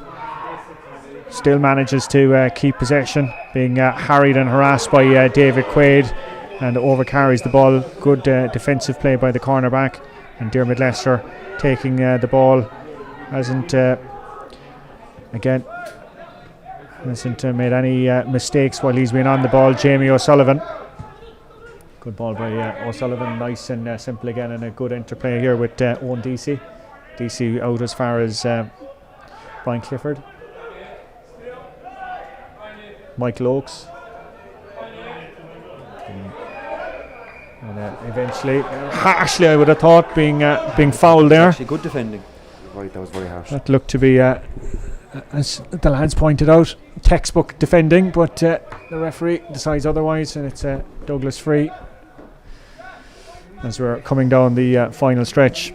still manages to keep possession, being harried and harassed by David Quaid, and overcarries the ball. Good defensive play by the cornerback, and Diarmuid Lester taking the ball hasn't made any mistakes while he's been on the ball. Jamie O'Sullivan, good ball by O'Sullivan, nice and simple again, and a good interplay here with Owen DC out as far as Brian Clifford. Michael Oakes, and eventually harshly, I would have thought, being fouled there. Actually good defending. Right, that was very harsh. That looked to be as the lads pointed out, textbook defending, but the referee decides otherwise, and it's Douglas free as we're coming down the final stretch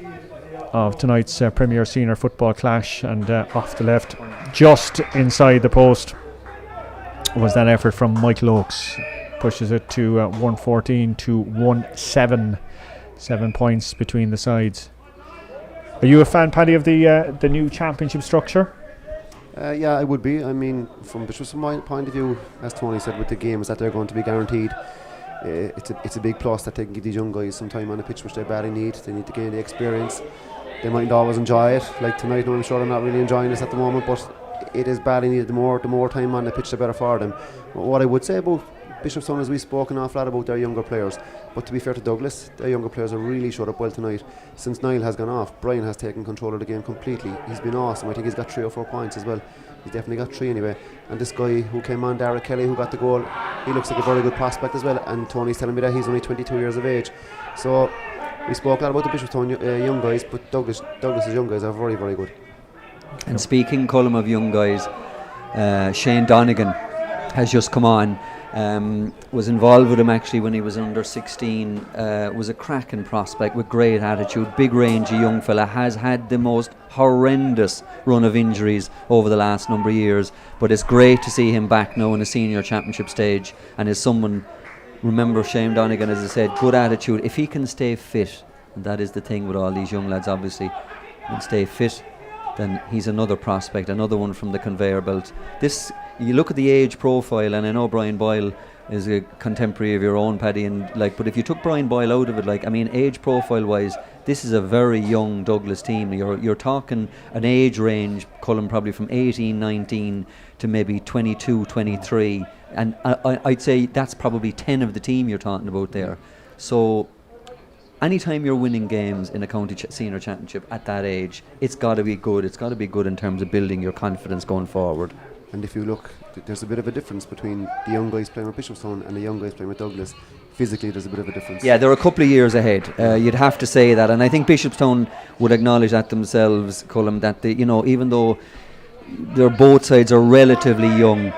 of tonight's Premier Senior Football clash. And off the left, just inside the post, was that effort from Michael Oakes. Pushes it to 114 to 1-7. 7 points between the sides. Are you a fan, Paddy, of the new championship structure? Yeah, I would be. I mean, from Bishopstown's point of view, as Tony said, with the games that they're going to be guaranteed, it's a big plus that they can give these young guys some time on the pitch, which they badly need. They need to gain the experience. They mightn't always enjoy it. Like tonight, I'm sure they're not really enjoying this at the moment, but it is badly needed. The more time on the pitch, the better for them. What I would say about Bishopstown is we've spoken an awful lot about their younger players, but to be fair to Douglas, their younger players have really showed up well tonight. Since Niall has gone off, Brian has taken control of the game completely. He's been awesome. I think he's got 3 or 4 points as well. He's definitely got 3 anyway. And this guy who came on, Dara Kelly, who got the goal, he looks like a very good prospect as well. And Tony's telling me that he's only 22 years of age. So we spoke a lot about the Bishopstown young guys, but Douglas's young guys are very, very good. And speaking, Colm, of young guys, Shane Donegan has just come on. Was involved with him actually when he was under 16. Was a cracking prospect with great attitude, big rangy young fella, has had the most horrendous run of injuries over the last number of years, but it's great to see him back now in a senior championship stage. And as someone, remember Shane Donegan, as I said, good attitude. If he can stay fit, and that is the thing with all these young lads, obviously, and stay fit, then he's another prospect, another one from the conveyor belt. This, you look at the age profile, and I know Brian Boyle is a contemporary of your own, Paddy, and but if you took Brian Boyle out of it, age profile wise, this is a very young Douglas team. You're talking an age range, Colm, probably from 18, 19 to maybe 22, 23, and I'd say that's probably 10 of the team you're talking about there. So anytime you're winning games in a county senior championship at that age, it's got to be good. It's got to be good in terms of building your confidence going forward. And if you look, there's a bit of a difference between the young guys playing with Bishopstown and the young guys playing with Douglas. Physically, there's a bit of a difference. Yeah, they're a couple of years ahead. You'd have to say that, and I think Bishopstown would acknowledge that themselves, Colm, that they, even though both sides are relatively young,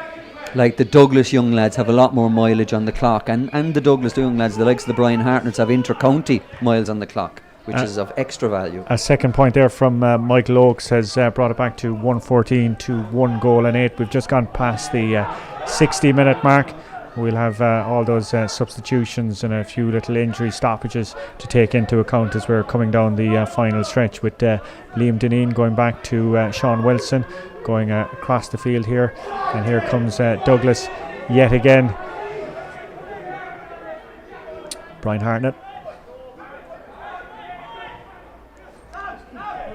like the Douglas young lads have a lot more mileage on the clock, and the Douglas young lads, the likes of the Brian Hartnetts, have inter-county miles on the clock, which is of extra value. A second point there from Michael Oakes has brought it back to 114 to 1 goal and 8. We've just gone past the 60-minute mark. We'll have all those substitutions and a few little injury stoppages to take into account as we're coming down the final stretch, with Liam Dineen going back to Sean Wilson, going across the field here. And here comes Douglas yet again. Brian Hartnett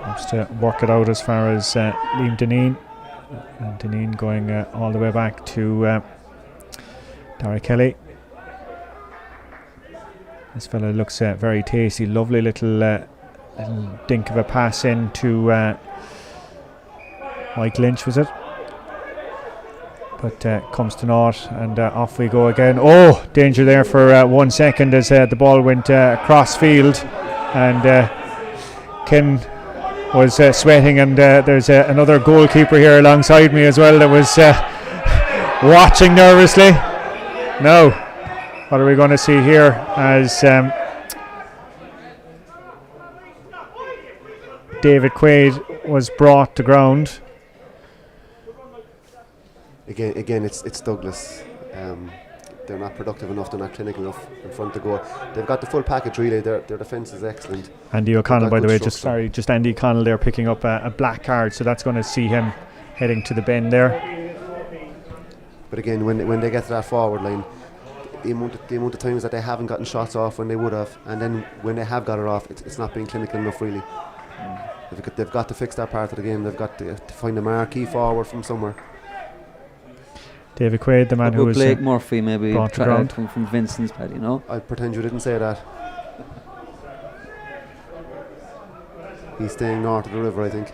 wants to work it out as far as Liam Dineen. And Dineen going all the way back to Dara Kelly. This fella looks very tasty. Lovely little dink of a pass in to Mike Lynch, was it? But comes to naught, and off we go again. Oh, danger there for 1 second as the ball went across field, and Ken was sweating, and there's another goalkeeper here alongside me as well that was watching nervously. Now, what are we going to see here as David Quaid was brought to ground? Again, it's Douglas. They're not productive enough. They're not clinical enough in front of goal. They've got the full package really. Their defence is excellent. Andy O'Connell, by the way, just Andy O'Connell there picking up a black card, so that's going to see him heading to the bend there. But again, when they get to that forward line, the amount of times that they haven't gotten shots off when they would have, and then when they have got it off, it's not being clinical enough really. They've got to fix that part of the game. They've got to find a marquee forward from somewhere. David Quaid, the man who was Blake Murphy, maybe brought to ground from Vincent's pad, you know. I pretend you didn't say that. He's staying north of the river, I think.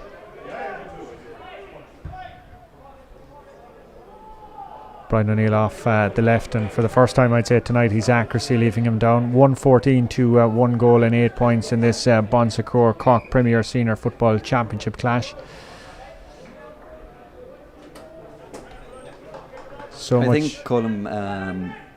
Brian O'Neill off the left, and for the first time I'd say tonight, his accuracy leaving him down. 114 to 1 goal and 8 points in this Secours Cork Premier Senior Football Championship clash. I think Colm,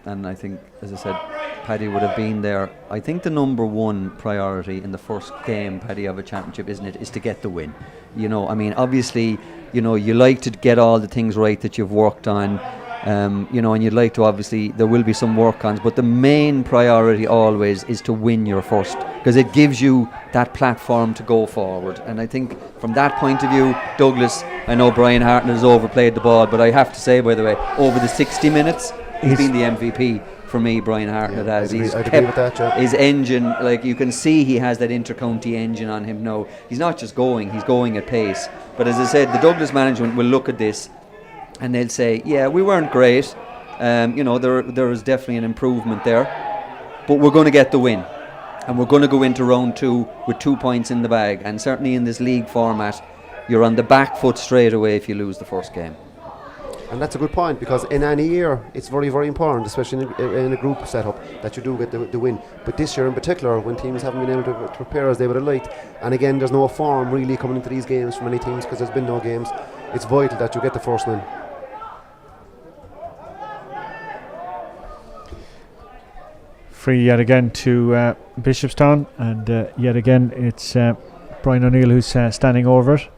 and I think, as I said, Paddy would have been there. I think the number one priority in the first game, Paddy, of a championship, isn't it, is to get the win. You know, I mean, obviously, you know, you like to get all the things right that you've worked on. You know, and you'd like to, obviously, there will be some work-ons, but the main priority always is to win your first, because it gives you that platform to go forward. And I think from that point of view, Douglas, I know Brian Hartnett has overplayed the ball, but I have to say, by the way, over the 60 minutes, he's been the MVP for me, Brian Hartnett has. He's kept his engine, like you can see he has that inter-county engine on him now. He's not just going, he's going at pace. But as I said, the Douglas management will look at this and they'll say, yeah, we weren't great. You know, there is definitely an improvement there. But we're going to get the win. And we're going to go into round 2 with 2 points in the bag. And certainly in this league format, you're on the back foot straight away if you lose the first game. And that's a good point, because in any year, it's very, very important, especially in a group setup, that you do get the win. But this year in particular, when teams haven't been able to prepare as they would have liked, and again, there's no form really coming into these games from any teams because there's been no games, it's vital that you get the first win. Free yet again to Bishopstown, and yet again it's Brian O'Neill who's standing over it.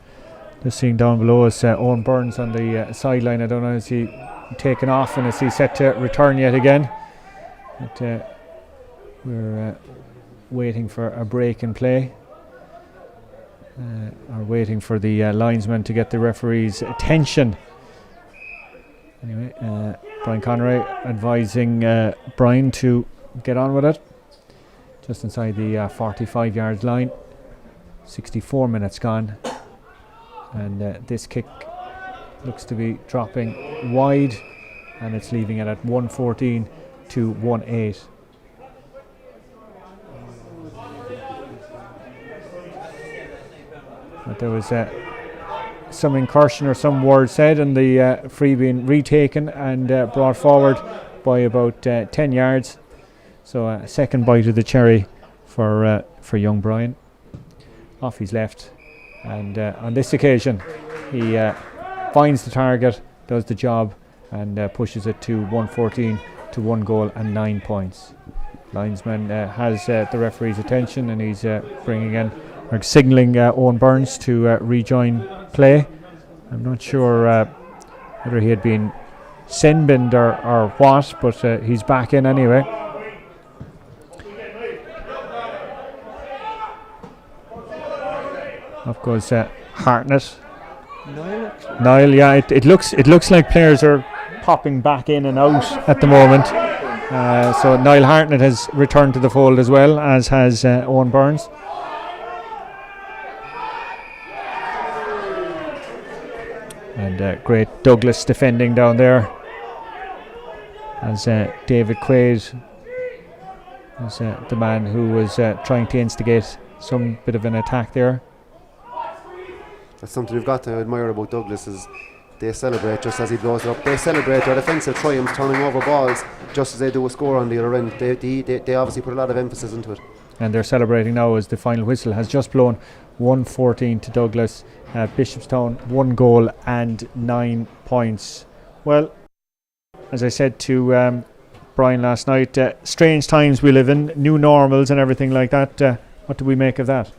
Just seeing down below is Owen Burns on the sideline. I don't know, is he taken off and is he set to return yet again? But we're waiting for a break in play, or waiting for the linesman to get the referee's attention. Anyway, Brian Conroy advising Brian to get on with it. Just inside the 45 yard line. 64 minutes gone. And this kick looks to be dropping wide, and it's leaving it at 114 to 1-8. But there was some incursion or some word said, and the free being retaken and brought forward by about 10 yards. So a second bite of the cherry for young Brian. Off his left. And on this occasion, he finds the target, does the job, and pushes it to 114 to 1 goal and 9 points. Linesman has the referee's attention, and he's bringing in or signalling Owen Burns to rejoin play. I'm not sure whether he had been sin-binned or what, but he's back in anyway. Of course, Hartnett. Niall, yeah, it looks like players are popping back in and out at the moment. So Niall Hartnett has returned to the fold as well, as has Owen Burns. And great Douglas defending down there, as David Quaid was the man who was trying to instigate some bit of an attack there. That's something we've got to admire about Douglas, is they celebrate just as he blows it up. They celebrate their defensive triumphs, turning over balls just as they do a score on the other end. They obviously put a lot of emphasis into it. And they're celebrating now as the final whistle has just blown. 114 to Douglas. Bishopstown 1 goal and 9 points. Well, as I said to Brian last night, strange times we live in, new normals and everything like that. What do we make of that?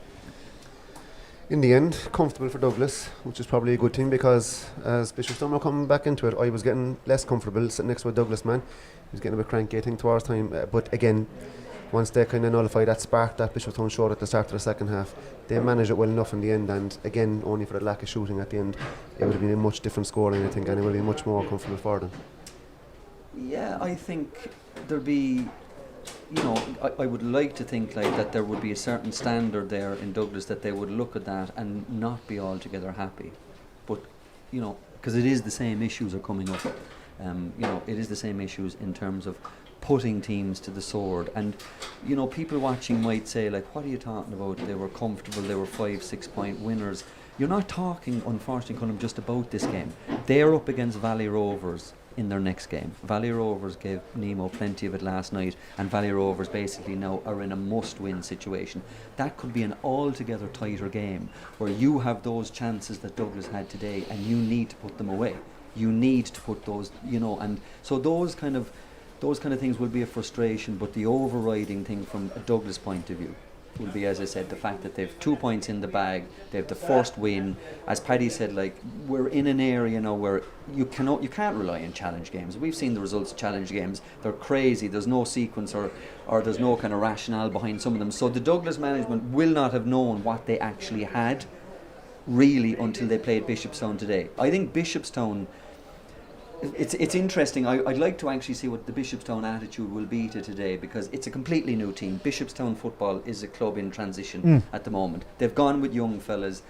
In the end, comfortable for Douglas, which is probably a good thing, because as Bishopstown were coming back into it, I was getting less comfortable sitting next to a Douglas man. He was getting a bit cranky, I think, towards time. But again, once they kind of nullify that spark that Bishopstown showed at the start of the second half, they managed it well enough in the end. And again, only for the lack of shooting at the end, it would have been a much different scoreline, I think, and it would have been much more comfortable for them. Yeah, I think there'd be, I would like to think like that there would be a certain standard there in Douglas that they would look at that and not be altogether happy. But, because it is the same issues are coming up. It is the same issues in terms of putting teams to the sword. And, people watching might say, like, what are you talking about? They were comfortable, they were 5-6 point winners. You're not talking, unfortunately, Colin, just about this game. They're up against Valley Rovers in their next game. Valley Rovers gave Nemo plenty of it last night, and Valley Rovers basically now are in a must-win situation. That could be an altogether tighter game, where you have those chances that Douglas had today, and you need to put them away. You need to put those, and so those kind of things will be a frustration. But the overriding thing from a Douglas point of view will be, as I said, the fact that they've 2 points in the bag, they've the first win. As Paddy said, like, we're in an area now where you can't rely on challenge games. We've seen the results of challenge games. They're crazy. There's no sequence or there's no kind of rationale behind some of them. So the Douglas management will not have known what they actually had really until they played Bishopstown today. I think Bishopstown, it's interesting. I'd like to actually see what the Bishopstown attitude will be to today, because it's a completely new team. Bishopstown football is a club in transition at the moment. They've gone with young fellas.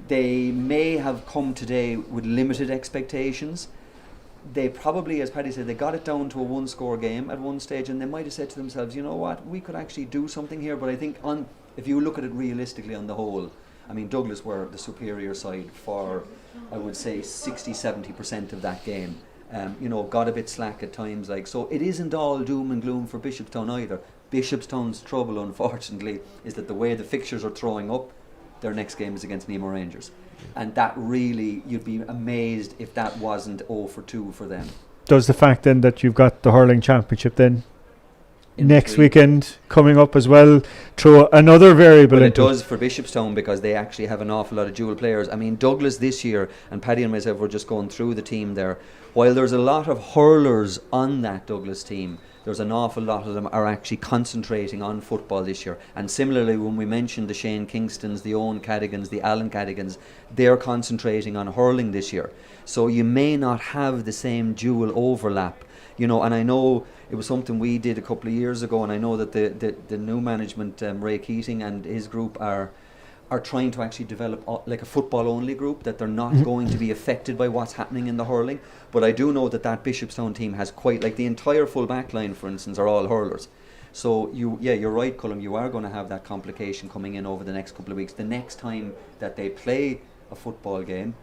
They may have come today with limited expectations. They probably, as Paddy said, they got it down to a 1-score game at one stage, and they might have said to themselves, you know what, we could actually do something here. But I think if you look at it realistically on the whole, I mean, Douglas were the superior side for, I would say, 60-70% of that game. Got a bit slack at times. So it isn't all doom and gloom for Bishopstown either. Bishopstown's trouble, unfortunately, is that the way the fixtures are throwing up, their next game is against Nemo Rangers. And that really, you'd be amazed if that wasn't 0-2 for them. Does the fact then that you've got the hurling championship then next weekend coming up as well throw another variable? Well, it does for Bishopstown, because they actually have an awful lot of dual players. I mean, Douglas this year, and Paddy and myself were just going through the team there, while there's a lot of hurlers on that Douglas team, there's an awful lot of them are actually concentrating on football this year. And similarly, when we mentioned the Shane Kingstons, the Owen Cadigans, the Alan Cadigans, they're concentrating on hurling this year. So you may not have the same dual overlap. And I know it was something we did a couple of years ago, and I know that the new management, Ray Keating and his group, are trying to actually develop like a football-only group, that they're not going to be affected by what's happening in the hurling. But I do know that Bishopstown team has quite, like the entire full back line, for instance, are all hurlers. So you're right, Colm, you are going to have that complication coming in over the next couple of weeks. The next time that they play a football game,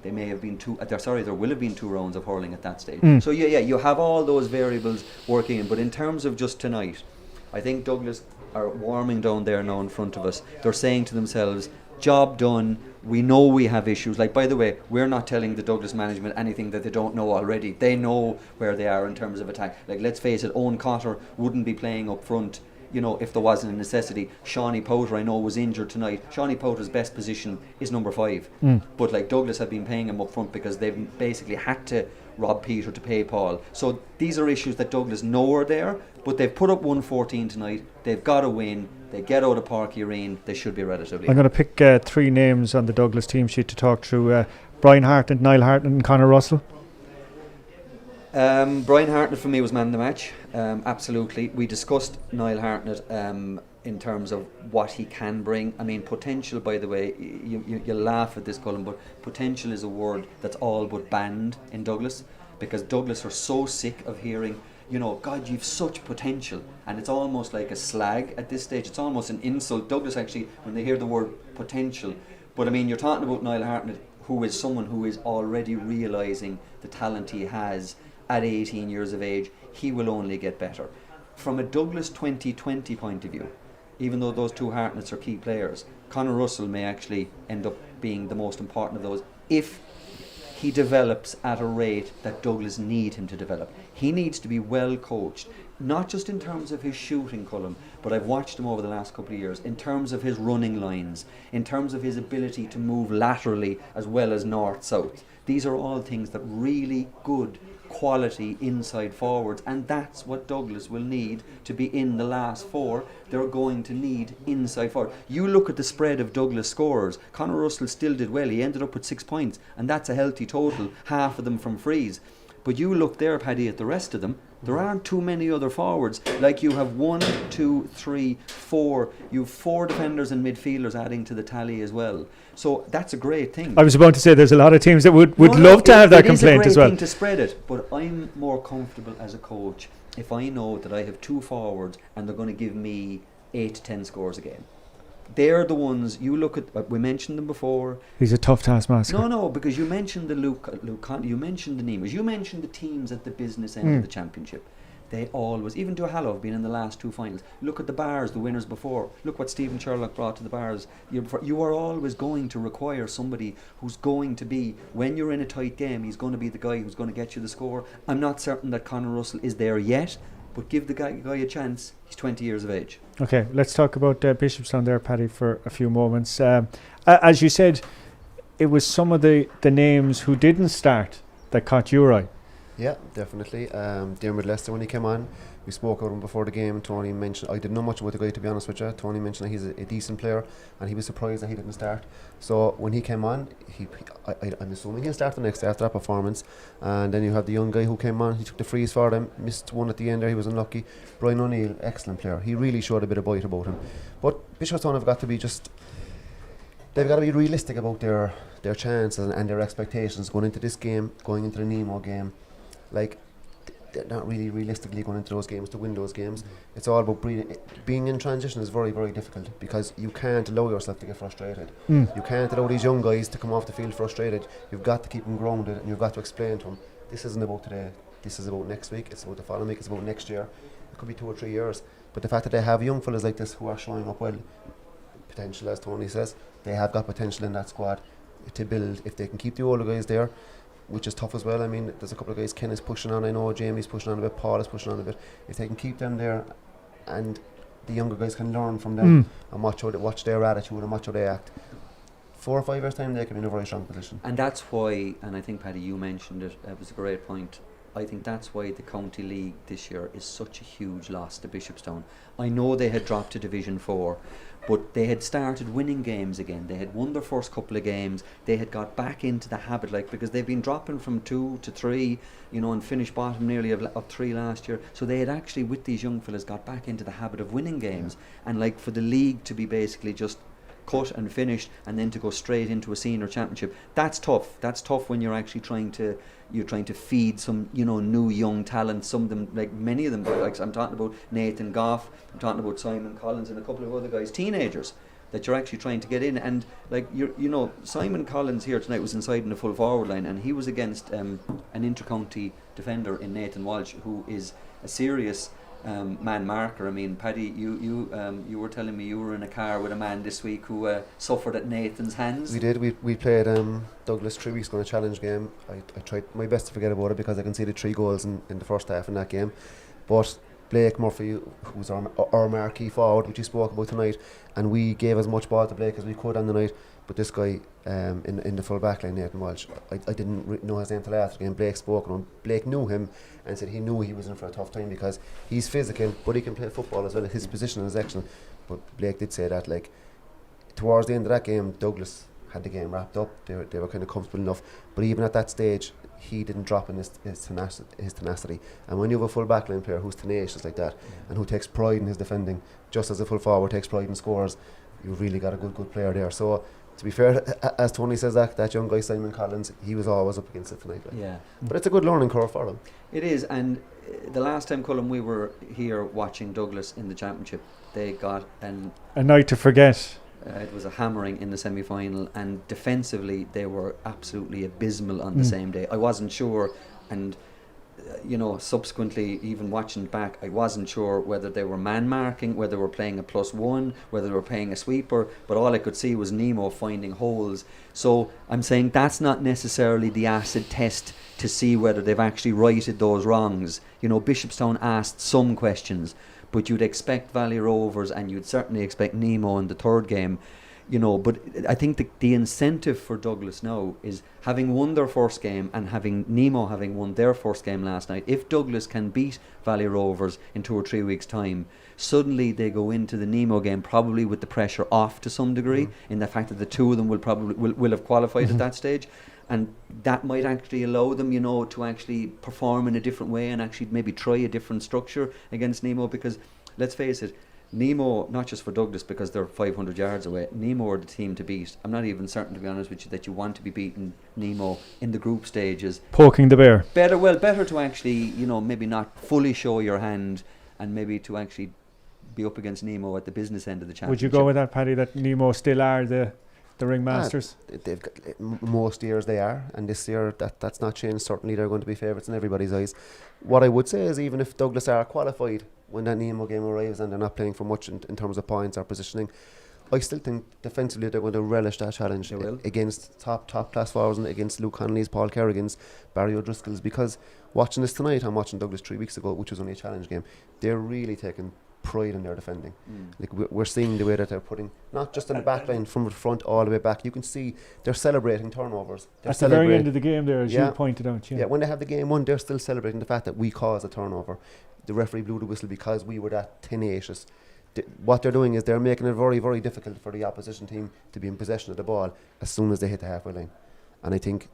there will have been 2 rounds of hurling at that stage. So you have all those variables working in. But in terms of just tonight, I think Douglas are warming down there now in front of us. They're saying to themselves, job done. We know we have issues. Like, by the way, we're not telling the Douglas management anything that they don't know already. They know where they are in terms of attack. Like, let's face it, Owen Cotter wouldn't be playing up front, you know, if there wasn't a necessity. Shawnee Powter, I know, was injured tonight. Shawnee Powter's best position is number 5. But like, Douglas have been playing him up front because they've basically had to rob Peter to pay Paul. So these are issues that Douglas know are there, but they've put up 114 tonight. They've got to win. They get out of Park Urine, they should be relatively. I'm going to pick 3 names on the Douglas team sheet to talk through. Brian Hartnett, Niall Hartnett and Conor Russell. Brian Hartnett for me was man of the match. Absolutely. We discussed Niall Hartnett in terms of what he can bring. I mean, potential, by the way, you laugh at this, Colin, but potential is a word that's all but banned in Douglas, because Douglas are so sick of hearing, you know, God, you've such potential, and it's almost like a slag at this stage. It's almost an insult. Douglas actually, when they hear the word potential, but I mean, you're talking about Niall Hartnett, who is someone who is already realising the talent he has at 18 years of age. He will only get better. From a Douglas 2020 point of view, even though those 2 Hartnetts are key players, Conor Russell may actually end up being the most important of those if he develops at a rate that Douglas need him to develop. He needs to be well coached, not just in terms of his shooting, Colin, but I've watched him over the last couple of years, in terms of his running lines, in terms of his ability to move laterally as well as north-south. These are all things that really good quality inside forwards, and that's what Douglas will need to be in the last 4. They're going to need inside forward. You look at the spread of Douglas scorers. Conor Russell still did well. He ended up with 6 points, and that's a healthy total, half of them from frees. But you look there, Paddy, at the rest of them, there aren't too many other forwards. Like, you have 1, 2, 3, 4. You have 4 defenders and midfielders adding to the tally as well. So that's a great thing. I was about to say there's a lot of teams that would love to have that complaint as well. It is a great thing to spread it, but I'm more comfortable as a coach if I know that I have 2 forwards and they're going to give me 8 to 10 scores a game. They're the ones you look at. We mentioned them before. He's a tough taskmaster. No, because you mentioned the you mentioned the Nemas, you mentioned the teams at the business end of the championship. They always, even Duhallow have been in the last 2 finals. Look at the Bars, the winners before. Look what Stephen Sherlock brought to the Bars. You are always going to require somebody who's going to be, when you're in a tight game, he's going to be the guy who's going to get you the score. I'm not certain that Conor Russell is there yet, but give the guy a chance. He's 20 years of age. Okay, let's talk about Bishopstown there, Paddy, for a few moments. As you said, it was some of the names who didn't start that caught your eye. Yeah, definitely. Dermot Lester, when he came on, we spoke about him before the game. Tony mentioned, I didn't know much about the guy, to be honest with you. Tony mentioned that he's a decent player, and he was surprised that he didn't start. So when he came on, I'm assuming he'll start the next day after that performance. And then you have the young guy who came on, he took the freeze for them, missed one at the end there, he was unlucky. Brian O'Neill, excellent player. He really showed a bit of bite about him. But Bishopstown have got to be they've got to be realistic about their chances and their expectations going into this game, going into the Nemo game. Like, they're not really realistically going into those games to win those games. It's all about being in transition is very, very difficult, because you can't allow yourself to get frustrated. You can't allow these young guys to come off the field frustrated. You've got to keep them grounded, and you've got to explain to them, this isn't about today, this is about next week, it's about the following week, it's about next year. It could be 2 or 3 years. But the fact that they have young fellas like this who are showing up well, potential, as Tony says, they have got potential in that squad to build. If they can keep the older guys there, which is tough as well. I mean, there's a couple of guys, Ken is pushing on, I know Jamie's pushing on a bit, Paul is pushing on a bit. If they can keep them there, and the younger guys can learn from them and watch their attitude and watch how they act, 4 or 5 years time they can be in a very strong position. And that's why, and I think, Paddy, you mentioned it, it was a great point, I think that's why the County League this year is such a huge loss to Bishopstown. I know they had dropped to Division 4, but they had started winning games again. They had won their first couple of games. They had got back into the habit, because they've been dropping from 2 to 3, and finished bottom nearly of 3 last year. So they had actually, with these young fellas, got back into the habit of winning games. And for the league to be basically just cut and finished, and then to go straight into a senior championship, that's tough. That's tough when you're actually trying to feed some new young talent. Some of them, many of them, I'm talking about Nathan Goff, I'm talking about Simon Collins and a couple of other guys, teenagers that you're actually trying to get in. And Simon Collins here tonight was inside in the full forward line, and he was against an inter-county defender in Nathan Walsh, who is a serious man marker. I mean, Paddy, you were telling me you were in a car with a man this week who suffered at Nathan's hands. We did. We played Douglas 3 weeks ago in a challenge game. I tried my best to forget about it because I conceded 3 goals in the first half in that game. But Blake Murphy, who's our marquee forward, which he spoke about tonight, and we gave as much ball to Blake as we could on the night. But this guy in the full back line, Nathan Walsh, I didn't know his name till after the game. Blake spoke to him. Blake knew him and said he knew he was in for a tough time because he's physical, but he can play football as well. His position is excellent. But Blake did say that, like, towards the end of that game, Douglas had the game wrapped up. They were kind of comfortable enough. But even at that stage, he didn't drop in his tenacity. And when you have a full backline player who's tenacious like that and who takes pride in his defending, just as a full forward takes pride in scores, you've really got a good player there. So, to be fair, as Tony says, that young guy Simon Collins, he was always up against it tonight. Like. Yeah. But it's a good learning curve for him. It is, and the last time, Colin, we were here watching Douglas in the championship, they got a night to forget. It was a hammering in the semi-final, and defensively they were absolutely abysmal on the same day. I wasn't sure, and subsequently, even watching back, I wasn't sure whether they were man marking, whether they were playing a +1, whether they were playing a sweeper, but all I could see was Nemo finding holes. So I'm saying that's not necessarily the acid test to see whether they've actually righted those wrongs. Bishopstown asked some questions, but you'd expect Valley Rovers and you'd certainly expect Nemo in the third game. But I think the incentive for Douglas now is having won their first game and having Nemo having won their first game last night. If Douglas can beat Valley Rovers in 2 or 3 weeks' time, suddenly they go into the Nemo game probably with the pressure off to some degree, in the fact that the two of them will have qualified at that stage. And that might actually allow them, to actually perform in a different way and actually maybe try a different structure against Nemo, because let's face it, Nemo, not just for Douglas because they're 500 yards away, Nemo are the team to beat. I'm not even certain, to be honest with you, that you want to be beating Nemo in the group stages. Poking the bear. Better to actually, maybe not fully show your hand and maybe to actually be up against Nemo at the business end of the championship. Would you go with that, Paddy, that Nemo still are the ringmasters? They've got, most years they are, and this year that's not changed. Certainly they're going to be favourites in everybody's eyes. What I would say is, even if Douglas are qualified when that Nemo game arrives and they're not playing for much in terms of points or positioning, I still think defensively they're going to relish that challenge against top class forwards and against Luke Connolly's, Paul Kerrigan's, Barry O'Driscoll's, because watching this tonight and watching Douglas 3 weeks ago, which was only a challenge game, they're really taking pride in their defending. Like we're seeing the way that they're putting, not just in the back line, from the front all the way back, you can see they're celebrating turnovers. They're at the very end of the game there, as you pointed out. Yeah, when they have the game won, they're still celebrating the fact that we caused a turnover. The referee blew the whistle because we were that tenacious. What they're doing is they're making it very, very difficult for the opposition team to be in possession of the ball as soon as they hit the halfway line. And I think,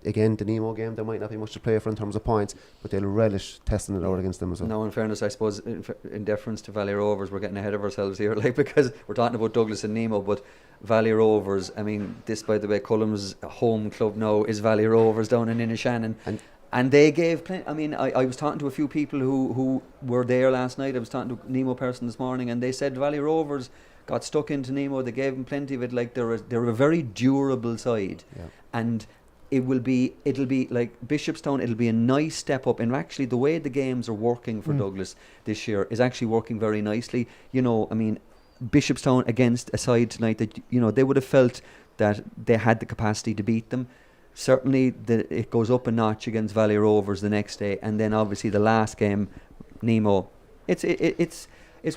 again, the Nemo game, there might not be much to play for in terms of points, but they'll relish testing it out against them as well. Now, in fairness, I suppose, in deference to Valley Rovers, we're getting ahead of ourselves here, because we're talking about Douglas and Nemo, but Valley Rovers, I mean, this, by the way, Cullum's home club now is Valley Rovers down in Inishannon. And they gave plenty. I mean, I was talking to a few people who were there last night. I was talking to a Nemo person this morning, and they said Valley Rovers got stuck into Nemo. They gave them plenty of it. Like they're a very durable side, and it'll be like Bishopstown. It'll be a nice step up. And actually, the way the games are working for Douglas this year is actually working very nicely. I mean, Bishopstown against a side tonight that they would have felt that they had the capacity to beat them. Certainly it goes up a notch against Valley Rovers the next day, and then obviously the last game, Nemo. It's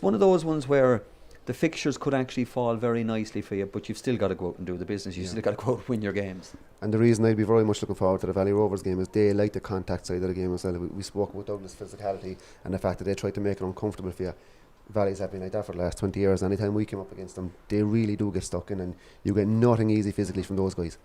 one of those ones where the fixtures could actually fall very nicely for you, but you've still got to go out and do the business. You've still got to go out and win your games. And the reason I'd be very much looking forward to the Valley Rovers game is they like the contact side of the game as well. We spoke about Douglas' physicality and the fact that they tried to make it uncomfortable for you. Valleys have been like that for the last 20 years. Anytime we came up against them, they really do get stuck in, and you get nothing easy physically from those guys.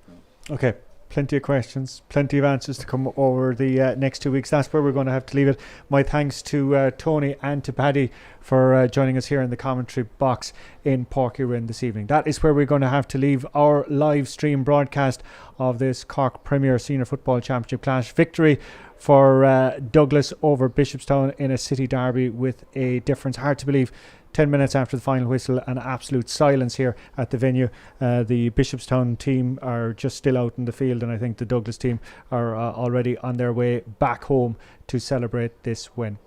Okay. Plenty of questions, plenty of answers to come over the next 2 weeks. That's where we're going to have to leave it. My thanks to Tony and to Paddy for joining us here in the commentary box in Porkyrin this evening. That is where we're going to have to leave our live stream broadcast of this Cork Premier Senior Football Championship clash. Victory for Douglas over Bishopstown in a city derby with a difference. Hard to believe. 10 minutes after the final whistle, and absolute silence here at the venue. The Bishopstown team are just still out in the field, and I think the Douglas team are already on their way back home to celebrate this win.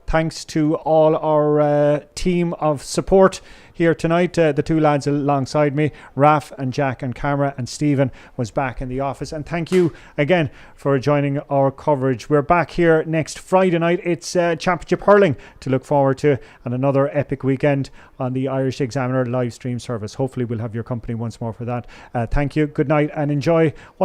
Thanks to all our team of support here tonight. The two lads alongside me, Raf and Jack and camera, and Stephen was back in the office. And thank you again for joining our coverage. We're back here next Friday night. It's Championship Hurling to look forward to, and another epic weekend on the Irish Examiner live stream service. Hopefully we'll have your company once more for that. Thank you, good night, and enjoy what's